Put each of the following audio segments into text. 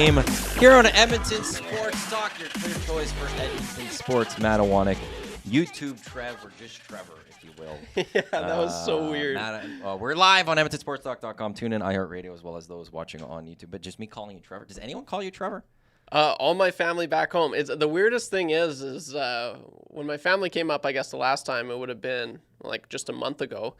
stream here on Edmonton Sports Talk, your clear choice for Edmonton Sports. Matt Iwanyk, YouTube Trev, or just Trevor, if you will. Yeah, that was so weird. We're live on EdmontonSportsTalk.com. Tune in iHeartRadio as well as those watching on YouTube. But just me calling you Trevor. Does anyone call you Trevor? All my family back home. The weirdest thing is when my family came up, I guess the last time it would have been like just a month ago.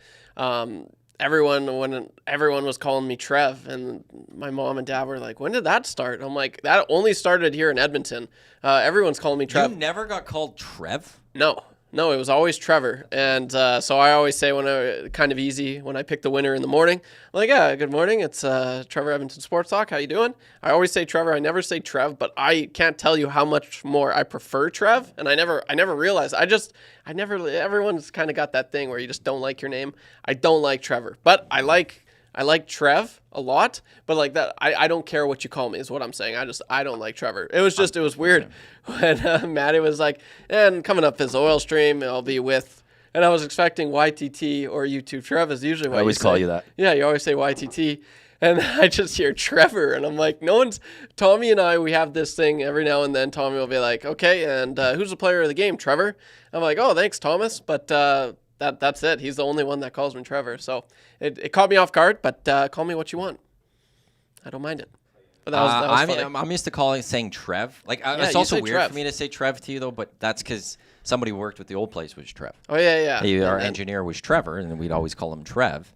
When everyone was calling me Trev, and my mom and dad were like, "When did that start?" I'm like, "That only started here in Edmonton. Everyone's calling me Trev." You never got called Trev? No, it was always Trevor. And so I always say kind of easy when I pick the winner in the morning, I'm like, yeah, good morning. It's Trevor, Edmonton Sports Talk. How you doing? I always say Trevor. I never say Trev, but I can't tell you how much more I prefer Trev. And I never realized. Everyone's kind of got that thing where you just don't like your name. I don't like Trevor, but I like Trev a lot, but like that, I don't care what you call me is what I'm saying. I don't like Trevor. It was weird when Maddie was like, and coming up this oil stream, I'll be with, and I was expecting YTT or YouTube Trev is usually what I always call you that. Yeah, you always say YTT. And I just hear Trevor, and I'm like, Tommy and I, we have this thing every now and then. Tommy will be like, okay, and who's the player of the game, Trevor? I'm like, oh, thanks, Thomas, but that's it. He's the only one that calls me Trevor. So it caught me off guard, but call me what you want. I don't mind it. But that was funny. I'm used to saying Trev. Like, it's also weird for me to say Trev to you, though, but that's because somebody who worked with the old place was Trev. Oh, yeah. Our engineer was Trevor, and we'd always call him Trev.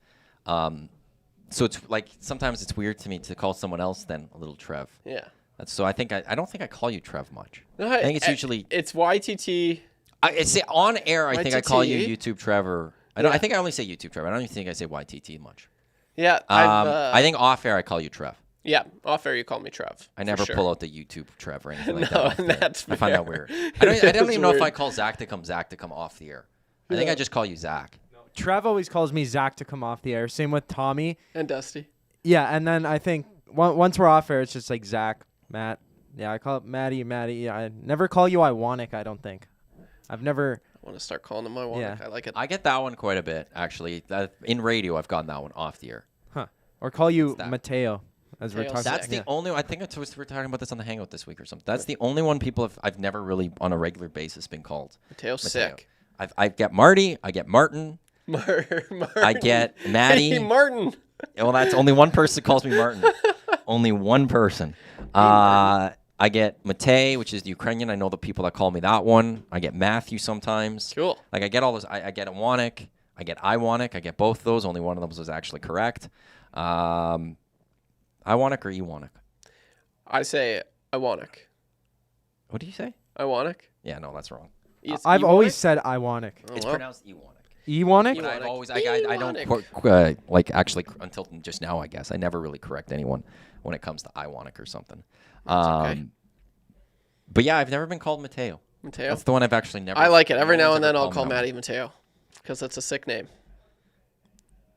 So it's like sometimes it's weird to me to call someone else then a little Trev. Yeah. So I don't think I call you Trev much. No, I think it's usually... It's YTT... It's on air. I think I call you YTT. YouTube Trevor. I think I only say YouTube Trevor. I don't even think I say YTT much. Yeah, I think off air I call you Trev. Yeah, off air you call me Trev. I never pull out the YouTube Trev or anything like no, that. that's I find that weird. I don't even know if I call Zach to come off the air. I think I just call you Zach. Trev always calls me Zach to come off the air. Same with Tommy. And Dusty. Yeah, and then I think once we're off air, it's just like Zach, Matt. Yeah, I call it Maddie. Yeah, I never call you Iwanyk, I don't think. I've never... I want to start calling him Iwanyk. Yeah. I like it. I get that one quite a bit, actually. In radio, I've gotten that one off the air. Huh. Or call you Mateo, as we're talking. That's the only... I think we're talking about this on the Hangout this week or something. That's the only one I've never really, on a regular basis, been called. Mateo's sick. I get Marty. I get Martin. Martin. I get Maddie. Hey, Martin. Well, that's only one person calls me Martin. Only one person. I get Matej, which is the Ukrainian. I know the people that call me that one. I get Matthew sometimes. Cool. Like I get all those. I get Iwanyk. I get Iwanyk. I get both those. Only one of them was actually correct. Iwanyk or Iwanyk? I say Iwanyk. What do you say? Iwanyk? Yeah, no, that's wrong. I've always said Iwanyk. It's pronounced Iwanyk. Iwanyk? I don't actually until just now. I guess I never really correct anyone when it comes to Iwanyk or something. Okay. But yeah, I've never been called Mateo. That's the one I've actually never. I like it. Every now and then I'll call Maddie Mateo because it's a sick name.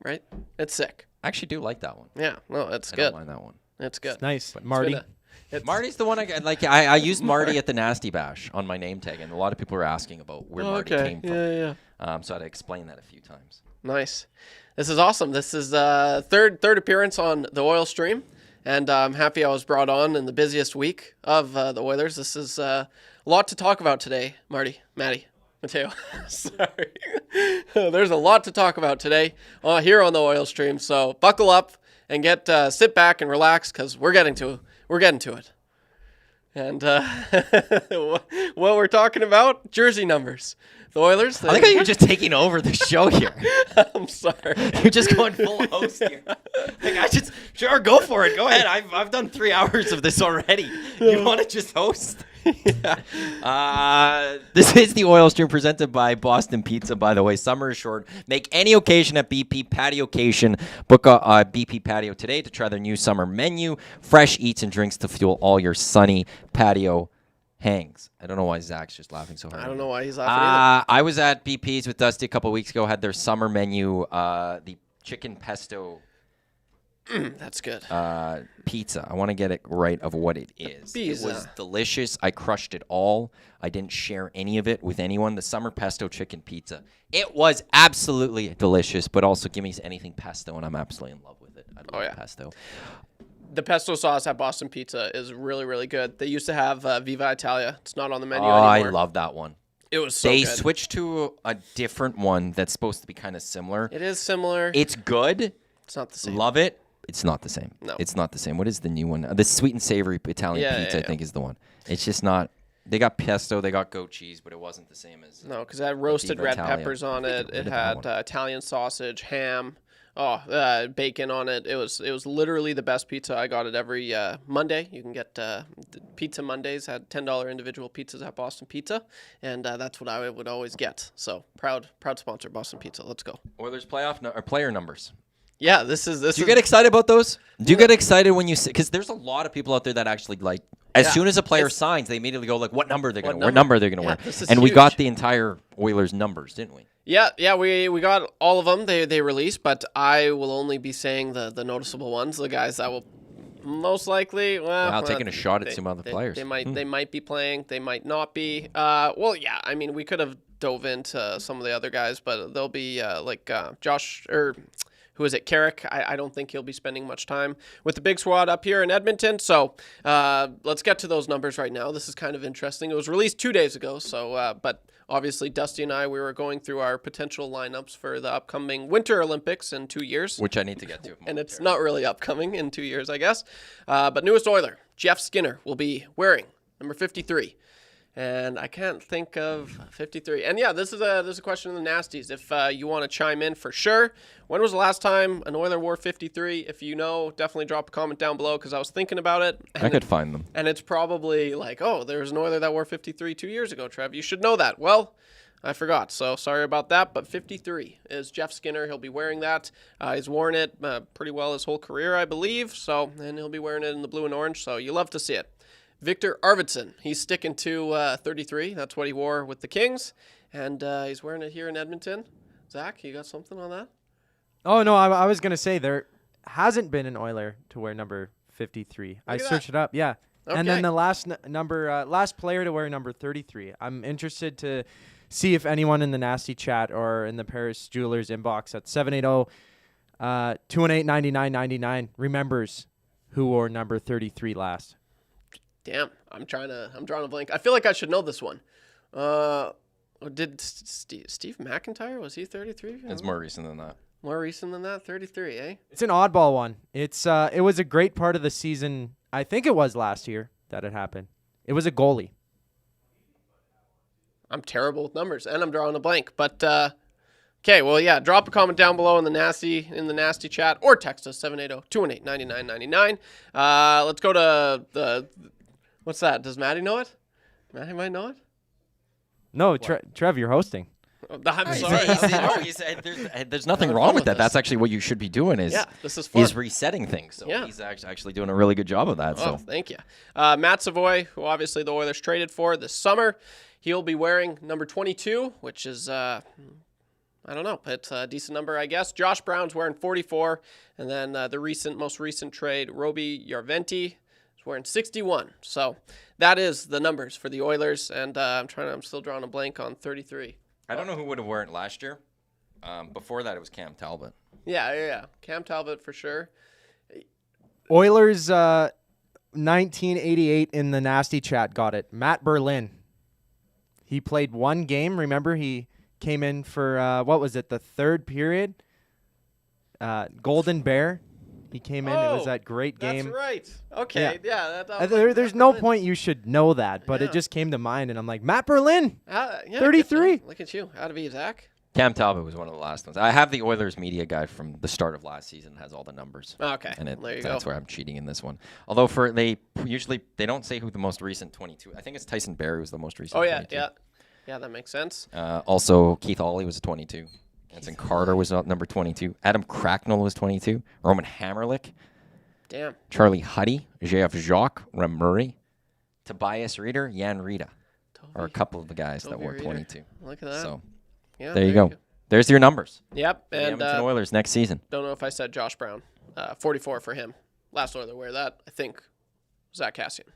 Right? It's sick. I actually do like that one. Yeah, no, it's good. I don't mind that one. It's good. It's nice. Marty. Marty's the one I like. I used Marty at the Nasty Bash on my name tag, and a lot of people were asking about where Marty came from. Yeah. So I had to explain that a few times. Nice. This is awesome. This is third appearance on the Oil Stream, and I'm happy I was brought on in the busiest week of the Oilers. This is a lot to talk about today, Maddie, Mateo. Sorry. There's a lot to talk about today here on the Oil Stream. So buckle up and sit back and relax because we're getting to it. And what we're talking about, jersey numbers. The Oilers. I think you're just taking over the show here. I'm sorry. You're just going full host here. Sure, go for it. Go ahead. I've done 3 hours of this already. You want to just host? Yeah. This is the Oil Stream presented by Boston Pizza, by the way. Summer is short. Make any occasion at BP Patio Occasion. Book a BP Patio today to try their new summer menu. Fresh eats and drinks to fuel all your sunny patio hangs. I don't know why Zach's just laughing so hard. I don't know why he's laughing either. I was at BP's with Dusty a couple weeks ago, had their summer menu, the chicken pesto. That's good. Pizza. I want to get it right of what it is. Pizza. It was delicious. I crushed it all. I didn't share any of it with anyone. The summer pesto chicken pizza. It was absolutely delicious, but also give me anything pesto, and I'm absolutely in love with it. I love pesto. The pesto sauce at Boston Pizza is really, really good. They used to have Viva Italia. It's not on the menu I anymore. love that one. It was so They good. switched to a different one that's supposed to be kind of similar. It is similar. It's good. It's not the same. Love it. It's not the same. No. It's not the same. What is the new one? The sweet and savory Italian pizza, I think, is the one. It's just not. They got pesto, they got goat cheese, but it wasn't the same as. No, because it had roasted Viva red Italia. peppers on it. It Rid of had that one. Italian sausage, ham, bacon on it. It was literally the best pizza. I got it every Monday. You can get Pizza Mondays. Had $10 individual pizzas at Boston Pizza, and that's what I would always get. So proud sponsor, Boston Pizza. Let's go. Oilers player numbers. Yeah, this is. Do you get excited about those? Do you get excited when you see? Because there's a lot of people out there that actually like. As soon as a player signs, they immediately go like, "What number they're going to wear? What number they're going to wear?" This is And we huge. got the entire Oilers numbers, didn't we? Yeah, we got all of them. They released, but I will only be saying the noticeable ones, the guys that will most likely. Well, taking a shot at some other players. They might be playing. They might not be. Well, yeah. I mean, we could have dove into some of the other guys, but they'll be like Josh or. Who is it? Carrick. I don't think he'll be spending much time with the big squad up here in Edmonton. So let's get to those numbers right now. This is kind of interesting. It was released 2 days ago. So, but obviously Dusty and I, we were going through our potential lineups for the upcoming Winter Olympics in 2 years. Which I need to get to. And it's not really upcoming in 2 years, I guess. But newest Oiler, Jeff Skinner, will be wearing number 53. And I can't think of 53. And yeah, this is a question in the nasties. If you want to chime in for sure, when was the last time an Oiler wore 53? If you know, definitely drop a comment down below because I was thinking about it. I could find them. And it's probably like, oh, there was an Oiler that wore 53 2 years ago, Trev. You should know that. Well, I forgot, so sorry about that. But 53 is Jeff Skinner. He'll be wearing that. He's worn it pretty well his whole career, I believe. And he'll be wearing it in the blue and orange. So you love to see it. Victor Arvidsson, he's sticking to 33. That's what he wore with the Kings, and he's wearing it here in Edmonton. Zach, you got something on that? Oh, no, I was going to say there hasn't been an Oiler to wear number 53. I searched it up, yeah. Okay. And then the last last player to wear number 33. I'm interested to see if anyone in the Nasty Chat or in the Paris Jewelers inbox at 780-218-9999 remembers who wore number 33 last. Damn, I'm drawing a blank. I feel like I should know this one. Did Steve McIntyre, was he 33? It's more recent than that. More recent than that, 33, eh? It's an oddball one. It was a great part of the season. I think it was last year that it happened. It was a goalie. I'm terrible with numbers, and I'm drawing a blank. But okay, well, yeah, drop a comment down below in the nasty chat, or text us 780-218-9999. Let's go to the what's that? Does Maddie know it? Maddie might know it. No, Trev, you're hosting. I'm sorry. There's nothing wrong with that. That's actually what you should be doing. Is this is fun. Is resetting things. So he's actually doing a really good job of that. Oh, thank you. Matt Savoy, who obviously the Oilers traded for this summer, he'll be wearing number 22, which is I don't know. It's a decent number, I guess. Josh Brown's wearing 44, and then the most recent trade, Roby Yarventi, is wearing 61. So that is the numbers for the Oilers, and I'm still drawing a blank on 33. I don't know who would have worn it last year. Before that, it was Cam Talbot. Yeah. Cam Talbot for sure. Oilers 1988 in the Nasty Chat got it. Matt Berlin. He played one game. Remember, he came in for, what was it, the third period? Golden Bear. He came in. It was that great game. That's right. Okay. Yeah. There's no point you should know that, but it just came to mind, and I'm like, Matt Berlin, 33. Look at you. Out of Zach. Cam Talbot was one of the last ones. I have the Oilers media guide from the start of last season. Has all the numbers. Okay. And there you that's go. where I'm cheating in this one. Although they don't say who the most recent 22. I think it's Tyson Barrie who's the most recent. Oh yeah, 22. yeah, that makes sense. Also, Keith Ollie was a 22. Anson Carter was number 22. Adam Cracknell was 22. Roman Hammerlick. Damn. Charlie Huddy. J.F. Jacques. Rem Murray. Tobias Reeder. Jan Rita. Are a couple of the guys that wore 22. Look at that. So yeah, there you go. There's your numbers. Yep. The And Edmonton Oilers next season. don't know if I said Josh Brown. 44 for him. Last Oiler wear that, I think, Zach Cassian.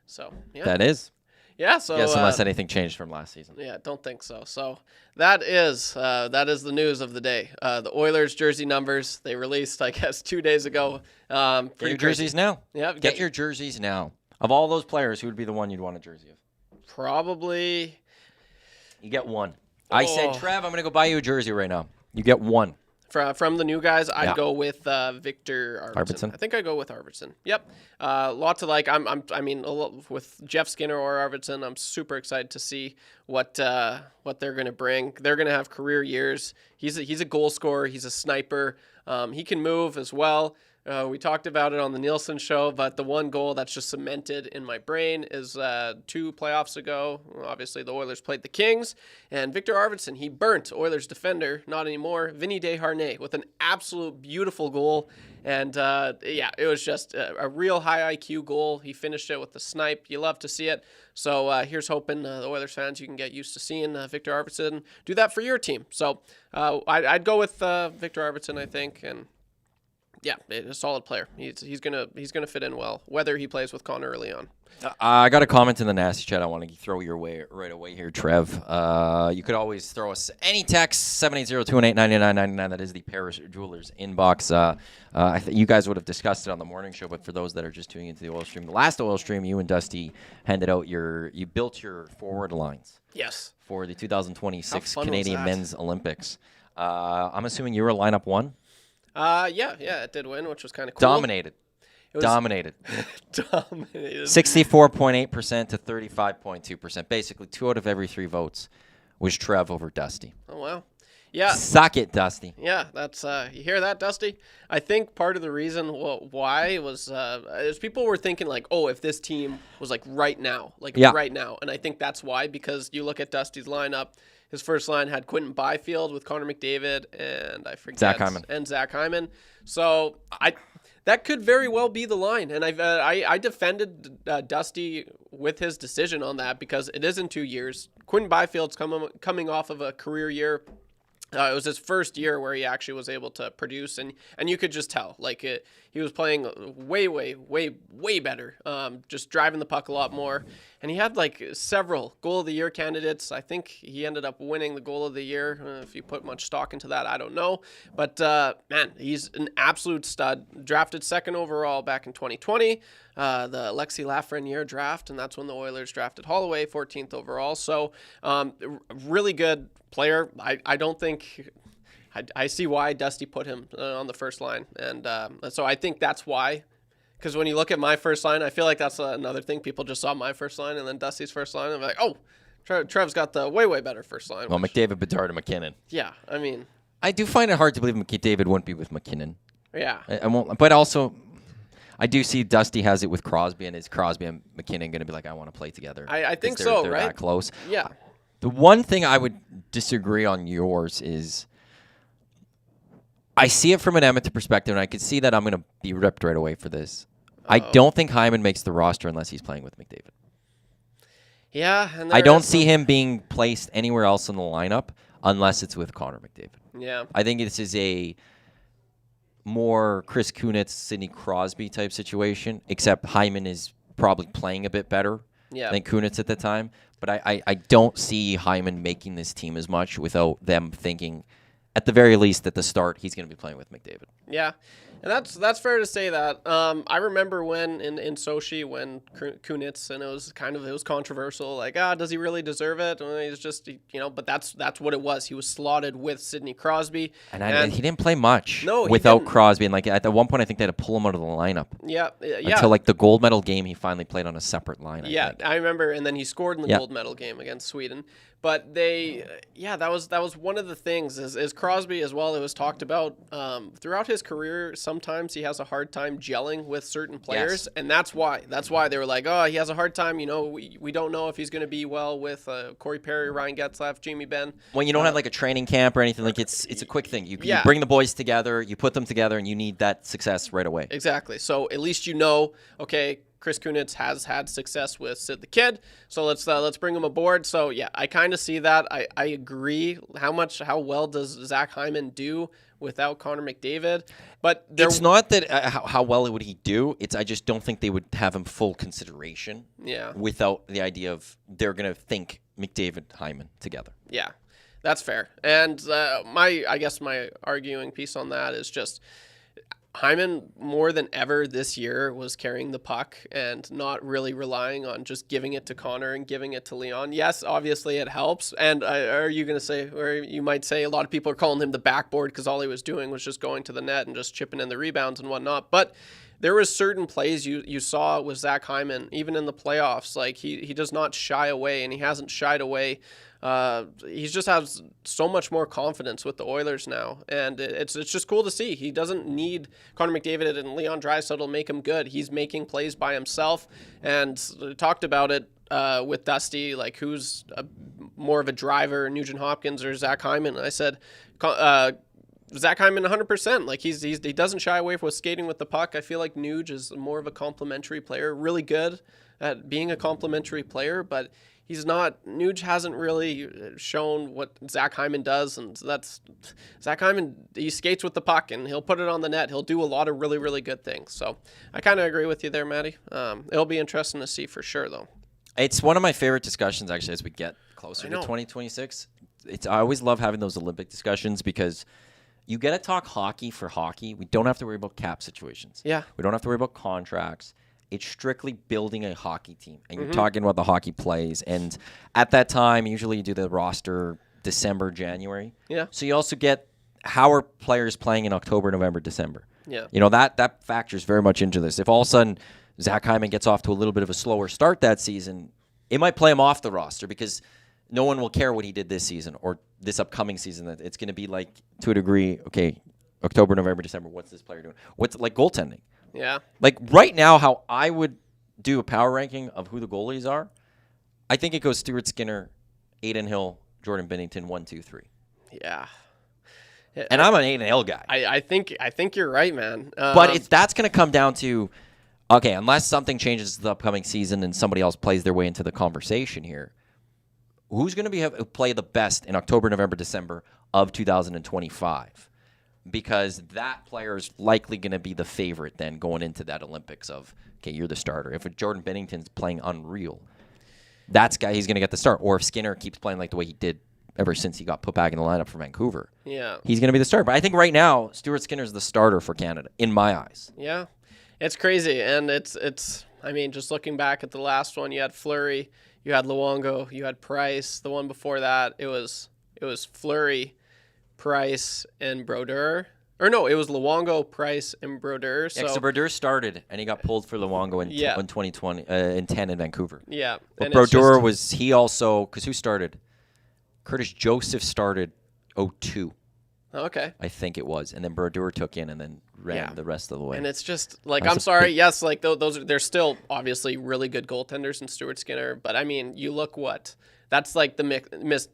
So, yeah. That is. Yeah, so Yes, unless anything changed from last season. yeah, don't think so. So that is the news of the day. The Oilers jersey numbers they released, I guess, 2 days ago. Get your jerseys now. Yeah, Get your jerseys now. Of all those players, who would be the one you'd want a jersey of? Probably. You get one. I said, Trev, I'm going to go buy you a jersey right now. You get one. From the new guys, I'd go with Victor Arvidsson. I think I'd go with Arvidsson. Yep. Lots of like with Jeff Skinner or Arvidsson, I'm super excited to see what they're going to bring. They're going to have career years. He's a goal scorer. He's a sniper. He can move as well. We talked about it on the Nielsen show, but the one goal that's just cemented in my brain is 2 playoffs ago. Obviously, the Oilers played the Kings, and Victor Arvidsson, he burnt Oilers defender, not anymore, Vinny Desharnais, with an absolute beautiful goal. And, it was just a real high IQ goal. He finished it with the snipe. You love to see it. So here's hoping the Oilers fans, you can get used to seeing Victor Arvidsson do that for your team. So I'd go with Victor Arvidsson, I think, and yeah, a solid player. He's gonna fit in well, whether he plays with Connor early on. I got a comment in the nasty chat I want to throw your way right away here, Trev. You could always throw us any text, 780-218-9999. That is the Paris Jewelers inbox. I think you guys would have discussed it on the morning show, but for those that are just tuning into the oil stream, the last oil stream, you and Dusty handed out you built your forward lines. Yes. For the 2026 Canadian Men's Olympics. I'm assuming you were lineup 1? Yeah, it did win, which was kind of cool. Dominated. Dominated. 64.8% to 35.2%. Basically, 2 out of every 3 votes was Trev over Dusty. Oh, wow. Yeah. Suck it, Dusty. Yeah, that's you hear that, Dusty? I think part of the reason why was is people were thinking like, oh, if this team was like right now, right now, and I think that's why, because you look at Dusty's lineup. His first line had Quinton Byfield with Connor McDavid and I forget Zach Hyman. So that could very well be the line, and I defended Dusty with his decision on that because it is in 2 years. Quinton Byfield's coming off of a career year. It was his first year where he actually was able to produce, and you could just tell he was playing way better, just driving the puck a lot more, and he had like several goal of the year candidates. I think he ended up winning the goal of the year. If you put much stock into that, I don't know, but man, he's an absolute stud. Drafted 2nd overall back in 2020, the Alexi Lafreniere draft, and that's when the Oilers drafted Holloway 14th overall. So really good player. I don't think I see why Dusty put him on the first line, and so I think that's why. Because when you look at my first line, I feel like that's another thing. People just saw my first line and then Dusty's first line, and they're like, oh, Trev's got the way better first line. Well, McDavid, Bedard, and McKinnon. Yeah, I mean, I do find it hard to believe McDavid wouldn't be with McKinnon. Yeah, I won't, but also. I do see Dusty has it with Crosby, and is Crosby and McKinnon going to be like, I want to play together? I think so, they're right? That close. Yeah. The one thing I would disagree on yours is I see it from an Edmonton perspective, and I can see that I'm going to be ripped right away for this. I don't think Hyman makes the roster unless he's playing with McDavid. Yeah. And I don't see him being placed anywhere else in the lineup unless it's with Connor McDavid. Yeah. I think this is a more Chris Kunitz, Sidney Crosby type situation, except Hyman is probably playing a bit better than Kunitz at the time. But I don't see Hyman making this team as much without them thinking, at the very least, at the start, he's going to be playing with McDavid. Yeah. And that's fair to say that. I remember when in Sochi when Kunitz, and it was controversial. Like, does he really deserve it? Well, he's just but that's what it was. He was slotted with Sidney Crosby, and he didn't play much without without Crosby. And like at one point, I think they had to pull him out of the lineup. Yeah. Until like the gold medal game, he finally played on a separate line. I remember, and then he scored in the gold medal game against Sweden. But that was one of the things is Crosby as well. It was talked about throughout his career. Sometimes he has a hard time gelling with certain players, and that's why they were like, oh, he has a hard time. We don't know if he's going to be well with Corey Perry, Ryan Getzlaf, Jamie Benn. When you don't have like a training camp or anything, like it's a quick thing. You bring the boys together, you put them together, and you need that success right away. Exactly. So at least okay, Chris Kunitz has had success with Sid the Kid, so let's bring him aboard. So yeah, I kind of see that. I agree. How well does Zach Hyman do without Connor McDavid? But it's not that how well would he do. It's I just don't think they would have him full consideration. Yeah. Without the idea of they're going to think McDavid Hyman together. Yeah, that's fair. And I guess my arguing piece on that is just Hyman, more than ever this year, was carrying the puck and not really relying on just giving it to Connor and giving it to Leon. Yes, obviously it helps. And are you going to say, or you might say a lot of people are calling him the backboard because all he was doing was just going to the net and just chipping in the rebounds and whatnot. But there was certain plays you saw with Zach Hyman, even in the playoffs. Like he does not shy away, and he hasn't shied away. He just has so much more confidence with the Oilers now, and it's just cool to see. He doesn't need Connor McDavid and Leon Draisaitl to make him good. He's making plays by himself, and talked about it with Dusty, like who's more of a driver, Nugent Hopkins or Zach Hyman. And I said Zach Hyman 100%. Like he doesn't shy away from skating with the puck. I feel like Nuge is more of a complimentary player, really good at being a complimentary player, but he's not. Nuge hasn't really shown what Zach Hyman does, and that's Zach Hyman. He skates with the puck, and he'll put it on the net. He'll do a lot of really, really good things. So I kind of agree with you there, Matty. It'll be interesting to see for sure, though. It's one of my favorite discussions, actually, as we get closer to 2026. I always love having those Olympic discussions because you get to talk hockey for hockey. We don't have to worry about cap situations. Yeah. We don't have to worry about contracts. It's strictly building a hockey team, and you're talking about the hockey plays. And at that time, usually you do the roster December, January. Yeah. So you also get how are players playing in October, November, December. Yeah. You know, that factors very much into this. If all of a sudden Zach Hyman gets off to a little bit of a slower start that season, it might play him off the roster because no one will care what he did this season or this upcoming season. That it's going to be like, to a degree, okay, October, November, December, what's this player doing? What's like goaltending? Yeah. Like right now, how I would do a power ranking of who the goalies are, I think it goes Stuart Skinner, Adin Hill, Jordan Binnington, 1, 2, 3. Yeah. And I'm an Adin Hill guy. I think you're right, man. But that's going to come down to, okay, unless something changes the upcoming season and somebody else plays their way into the conversation here, who's going to play the best in October, November, December of 2025? Because that player is likely going to be the favorite then going into that Olympics of, okay, you're the starter. If Jordan Binnington's playing unreal, he's going to get the start. Or if Skinner keeps playing like the way he did ever since he got put back in the lineup for Vancouver, he's going to be the starter. But I think right now, Stuart Skinner's the starter for Canada, in my eyes. Yeah, it's crazy. And it's I mean, just looking back at the last one, you had Fleury, you had Luongo, you had Price. The one before that, it was Fleury, Price, and Brodeur. Or no, it was Luongo, Price, and Brodeur. So, so Brodeur started, and he got pulled for Luongo in 2020, in 10 in Vancouver. Yeah. But Brodeur he also, because who started? Curtis Joseph started 02. Okay. I think it was. And then Brodeur took in and then ran the rest of the way. And it's just, like, I'm sorry, yes, like, they're still obviously really good goaltenders in Stuart Skinner, but, I mean, you look what... That's like the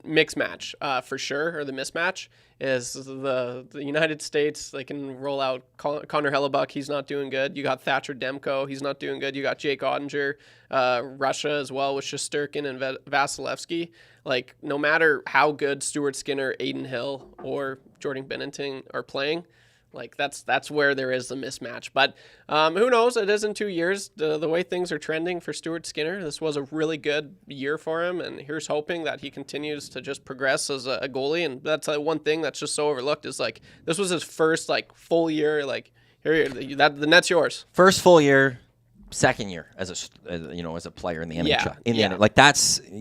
mix match for sure, or the mismatch is the United States. They can roll out Connor Hellebuck. He's not doing good. You got Thatcher Demko. He's not doing good. You got Jake Ottinger, Russia as well with Shesterkin and Vasilevsky. Like no matter how good Stuart Skinner, Adin Hill, or Jordan Binnington are playing, like that's where there is a mismatch. But who knows? It is in 2 years. The way things are trending for Stuart Skinner, this was a really good year for him, and here's hoping that he continues to just progress as a goalie. And that's one thing that's just so overlooked is like this was his first like full year. Like here, the net's yours. First full year. Second year as a player in the NHL. The NHL. Like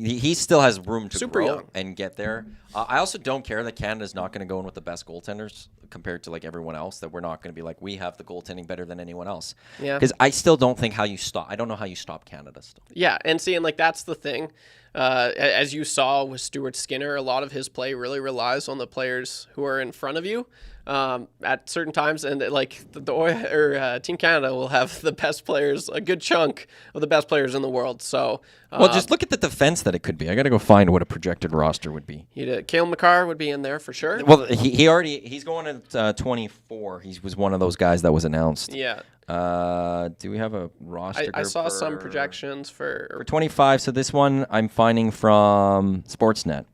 he still has room to grow and get there. I also don't care that Canada's not going to go in with the best goaltenders compared to like everyone else. That we're not going to be like we have the goaltending better than anyone else. Yeah. Because I still don't think I don't know how you stop Canada still. Yeah, and like that's the thing. As you saw with Stuart Skinner, a lot of his play really relies on the players who are in front of you at certain times, and like Team Canada will have the best players, a good chunk of the best players in the world. So, well, just look at the defense that it could be. I got to go find what a projected roster would be. Cale Makar would be in there for sure. Well, he's going at 24. He was one of those guys that was announced. Yeah. Do we have a roster? I group saw for, some projections for 25. So this one I'm finding from Sportsnet.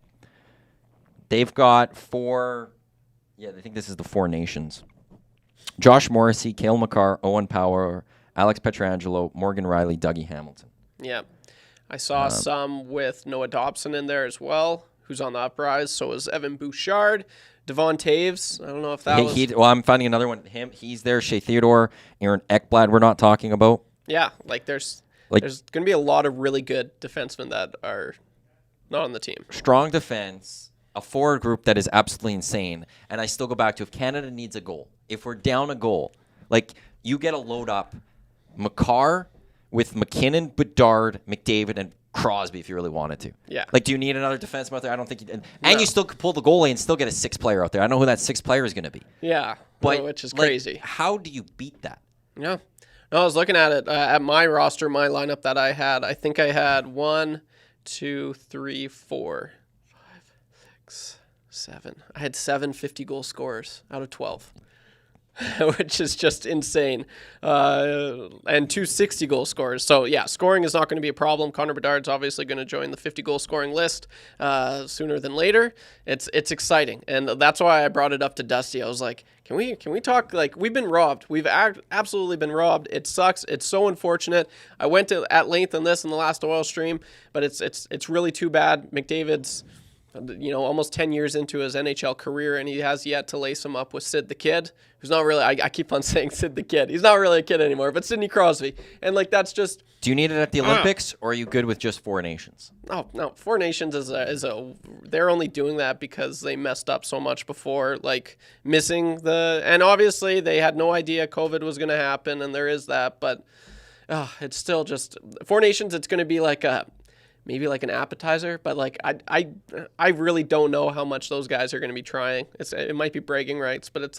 They've got 4. Yeah, I think this is the 4 nations. Josh Morrissey, Cale Makar, Owen Power, Alex Pietrangelo, Morgan Riley, Dougie Hamilton. Yeah. I saw some with Noah Dobson in there as well, who's on the uprise. So is Evan Bouchard, Devon Taves. I don't know if that was... Well, I'm finding another one. He's there. Shea Theodore, Aaron Ekblad we're not talking about. Yeah, there's going to be a lot of really good defensemen that are not on the team. Strong defense, a forward group that is absolutely insane. And I still go back to if Canada needs a goal, if we're down a goal, you get a load up Makar with McKinnon, Bedard, McDavid, and Crosby if you really wanted to. Yeah. Do you need another defenseman out there? I don't think you do. And you still could pull the goalie and still get a 6th player out there. I don't know who that 6th player is going to be. Yeah, but which is crazy. How do you beat that? Yeah. No, I was looking at it, at my roster, my lineup that I had. I think I had 1, 2, 3, 4, 5, 6, 7. I had 7 50-goal scorers out of 12. Which is just insane. And 2 60-goal scorers. So, yeah, scoring is not going to be a problem. Connor Bedard's obviously going to join the 50-goal scoring list sooner than later. It's exciting. And that's why I brought it up to Dusty. I was like, can we talk? We've been robbed. We've absolutely been robbed. It sucks. It's so unfortunate. I went at length on this in the last Oil stream, but it's really too bad. McDavid's almost 10 years into his NHL career, and he has yet to lace him up with Sid the Kid, who's not really, I keep on saying Sid the Kid. He's not really a kid anymore, but Sidney Crosby. And, that's just... Do you need it at the Olympics, or are you good with just 4 nations? Oh, no. 4 nations is a... They're only doing that because they messed up so much before, missing the... And obviously, they had no idea COVID was going to happen, and there is that, but it's still just... 4 nations, it's going to be maybe an appetizer, but I really don't know how much those guys are going to be trying. It might be bragging rights, but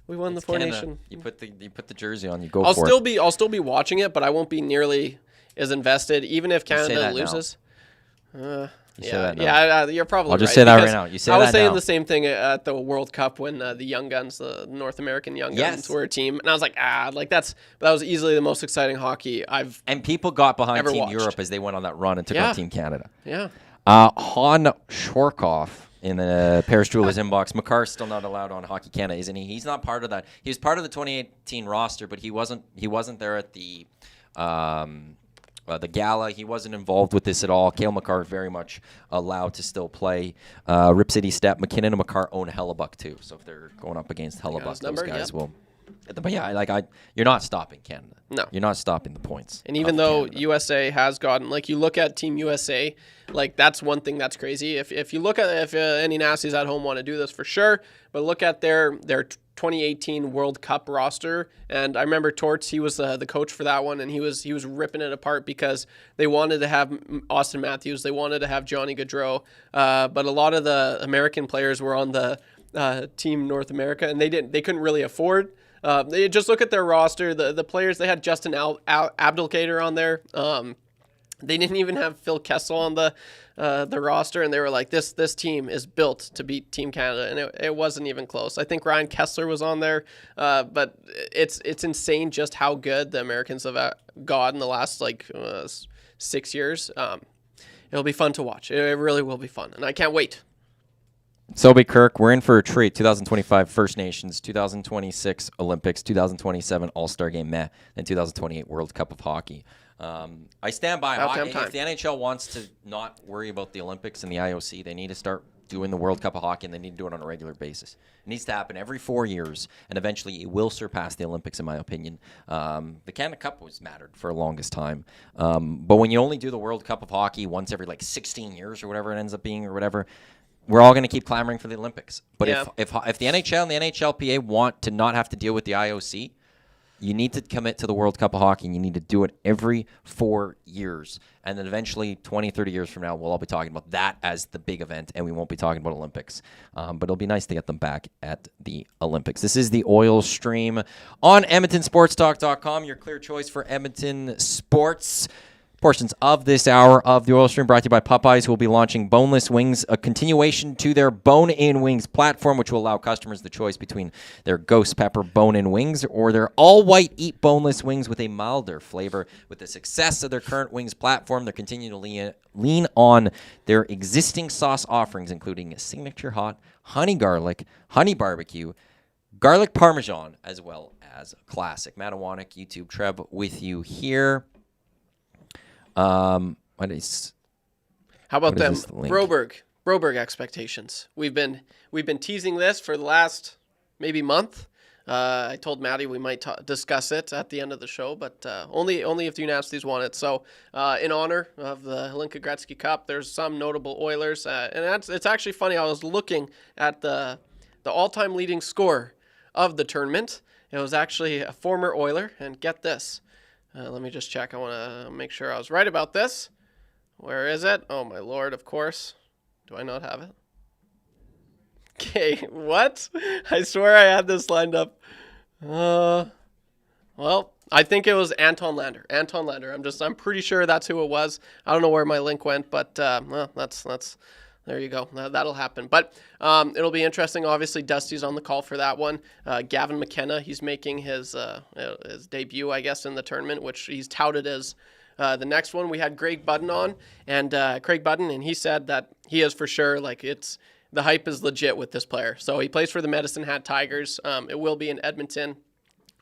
we won the 4 nation. You put the jersey on, you go I'll for it. I'll still be watching it, but I won't be nearly as invested, even if Canada loses. You're probably right. I'll just say that right now. You say that now. I was saying the same thing at the World Cup when the Young Guns, the North American Young Guns, were a team, and I was like, that was easily the most exciting hockey I've And people got behind ever Team watched. Europe as they went on that run and took on Team Canada. Yeah. Han Shorkoff in the Paris Jewelers inbox. Makar's still not allowed on Hockey Canada, isn't he? He's not part of that. He was part of the 2018 roster, but he wasn't there at the gala. He wasn't involved with this at all. Cale Makar very much allowed to still play. Rip City Step, McKinnon and Makar own Hellebuck too. So if they're going up against Hellebuck, those guys will. But yeah, you're not stopping Canada. No, you're not stopping the points. And even though USA has gotten, you look at Team USA, that's one thing that's crazy. If you look at any nasties at home want to do this for sure, but look at their 2018 World Cup roster, and I remember Torts, he was the coach for that one, and he was ripping it apart because they wanted to have Austin Matthews, they wanted to have Johnny Gaudreau, but a lot of the American players were on the Team North America, and they couldn't really afford. They just look at their roster. The players, they had Justin Abdelkader on there. They didn't even have Phil Kessel on the roster, and they were like, this team is built to beat Team Canada, and it wasn't even close. I think Ryan Kessler was on there, but it's insane just how good the Americans have got in the last 6 years. It'll be fun to watch. It really will be fun, and I can't wait. Selby Kirk, we're in for a treat. 2025 First Nations, 2026 Olympics, 2027 All-Star Game, then 2028 World Cup of Hockey. I stand by hockey. If the NHL wants to not worry about the Olympics and the IOC, they need to start doing the World Cup of Hockey, and they need to do it on a regular basis. It needs to happen every 4 years, and eventually it will surpass the Olympics, in my opinion. The Canada Cup was mattered for the longest time. But when you only do the World Cup of Hockey once every 16 years or whatever it ends up being or whatever, we're all going to keep clamoring for the Olympics. But if the NHL and the NHLPA want to not have to deal with the IOC, you need to commit to the World Cup of Hockey, and you need to do it every 4 years. And then eventually, 20, 30 years from now, we'll all be talking about that as the big event, and we won't be talking about Olympics. But it'll be nice to get them back at the Olympics. This is the Oil Stream on EdmontonSportsTalk.com, your clear choice for Edmonton sports. Portions of this hour of the Oil Stream brought to you by Popeyes, who will be launching boneless wings, a continuation to their bone-in wings platform, which will allow customers the choice between their ghost pepper bone-in wings or their all-white eat boneless wings with a milder flavor. With the success of their current wings platform, they're continuing to lean on their existing sauce offerings, including signature hot, honey garlic, honey barbecue, garlic parmesan, as well as classic. Matt Iwanyk, YouTube Trev with you here. How about them Broberg expectations? We've been teasing this for the last maybe month. I told Maddie we might discuss it at the end of the show, but only if the Unasties want it. So in honor of the Hlinka Gretzky Cup, there's some notable Oilers, and it's actually funny. I was looking at the all-time leading scorer of the tournament. It was actually a former Oiler, and get this. Let me just check. I want to make sure I was right about this. Where is it? Oh, my Lord, of course. Do I not have it? Okay, what? I swear I had this lined up. Well, I think it was Anton Lander. I'm pretty sure that's who it was. I don't know where my link went, but that's there you go. That'll happen. But it'll be interesting. Obviously, Dusty's on the call for that one. Gavin McKenna, he's making his debut, I guess, in the tournament, which he's touted as the next one. We had Craig Budden on, and Craig Budden, and he said that he is for sure, the hype is legit with this player. So he plays for the Medicine Hat Tigers. It will be in Edmonton.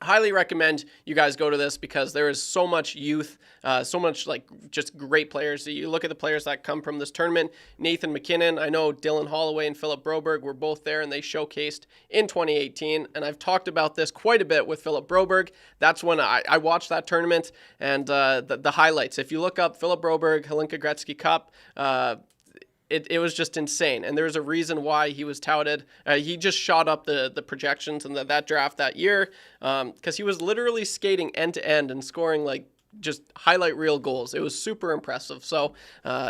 Highly recommend you guys go to this because there is so much youth, so much just great players. You look at the players that come from this tournament. Nathan McKinnon, I know Dylan Holloway and Philip Broberg were both there, and they showcased in 2018. And I've talked about this quite a bit with Philip Broberg. That's when I watched that tournament and the highlights. If you look up Philip Broberg, Hlinka Gretzky Cup, it was just insane, and there's a reason why he was touted. He just shot up the projections in that draft that year because he was literally skating end to end and scoring just highlight reel goals. It was super impressive. So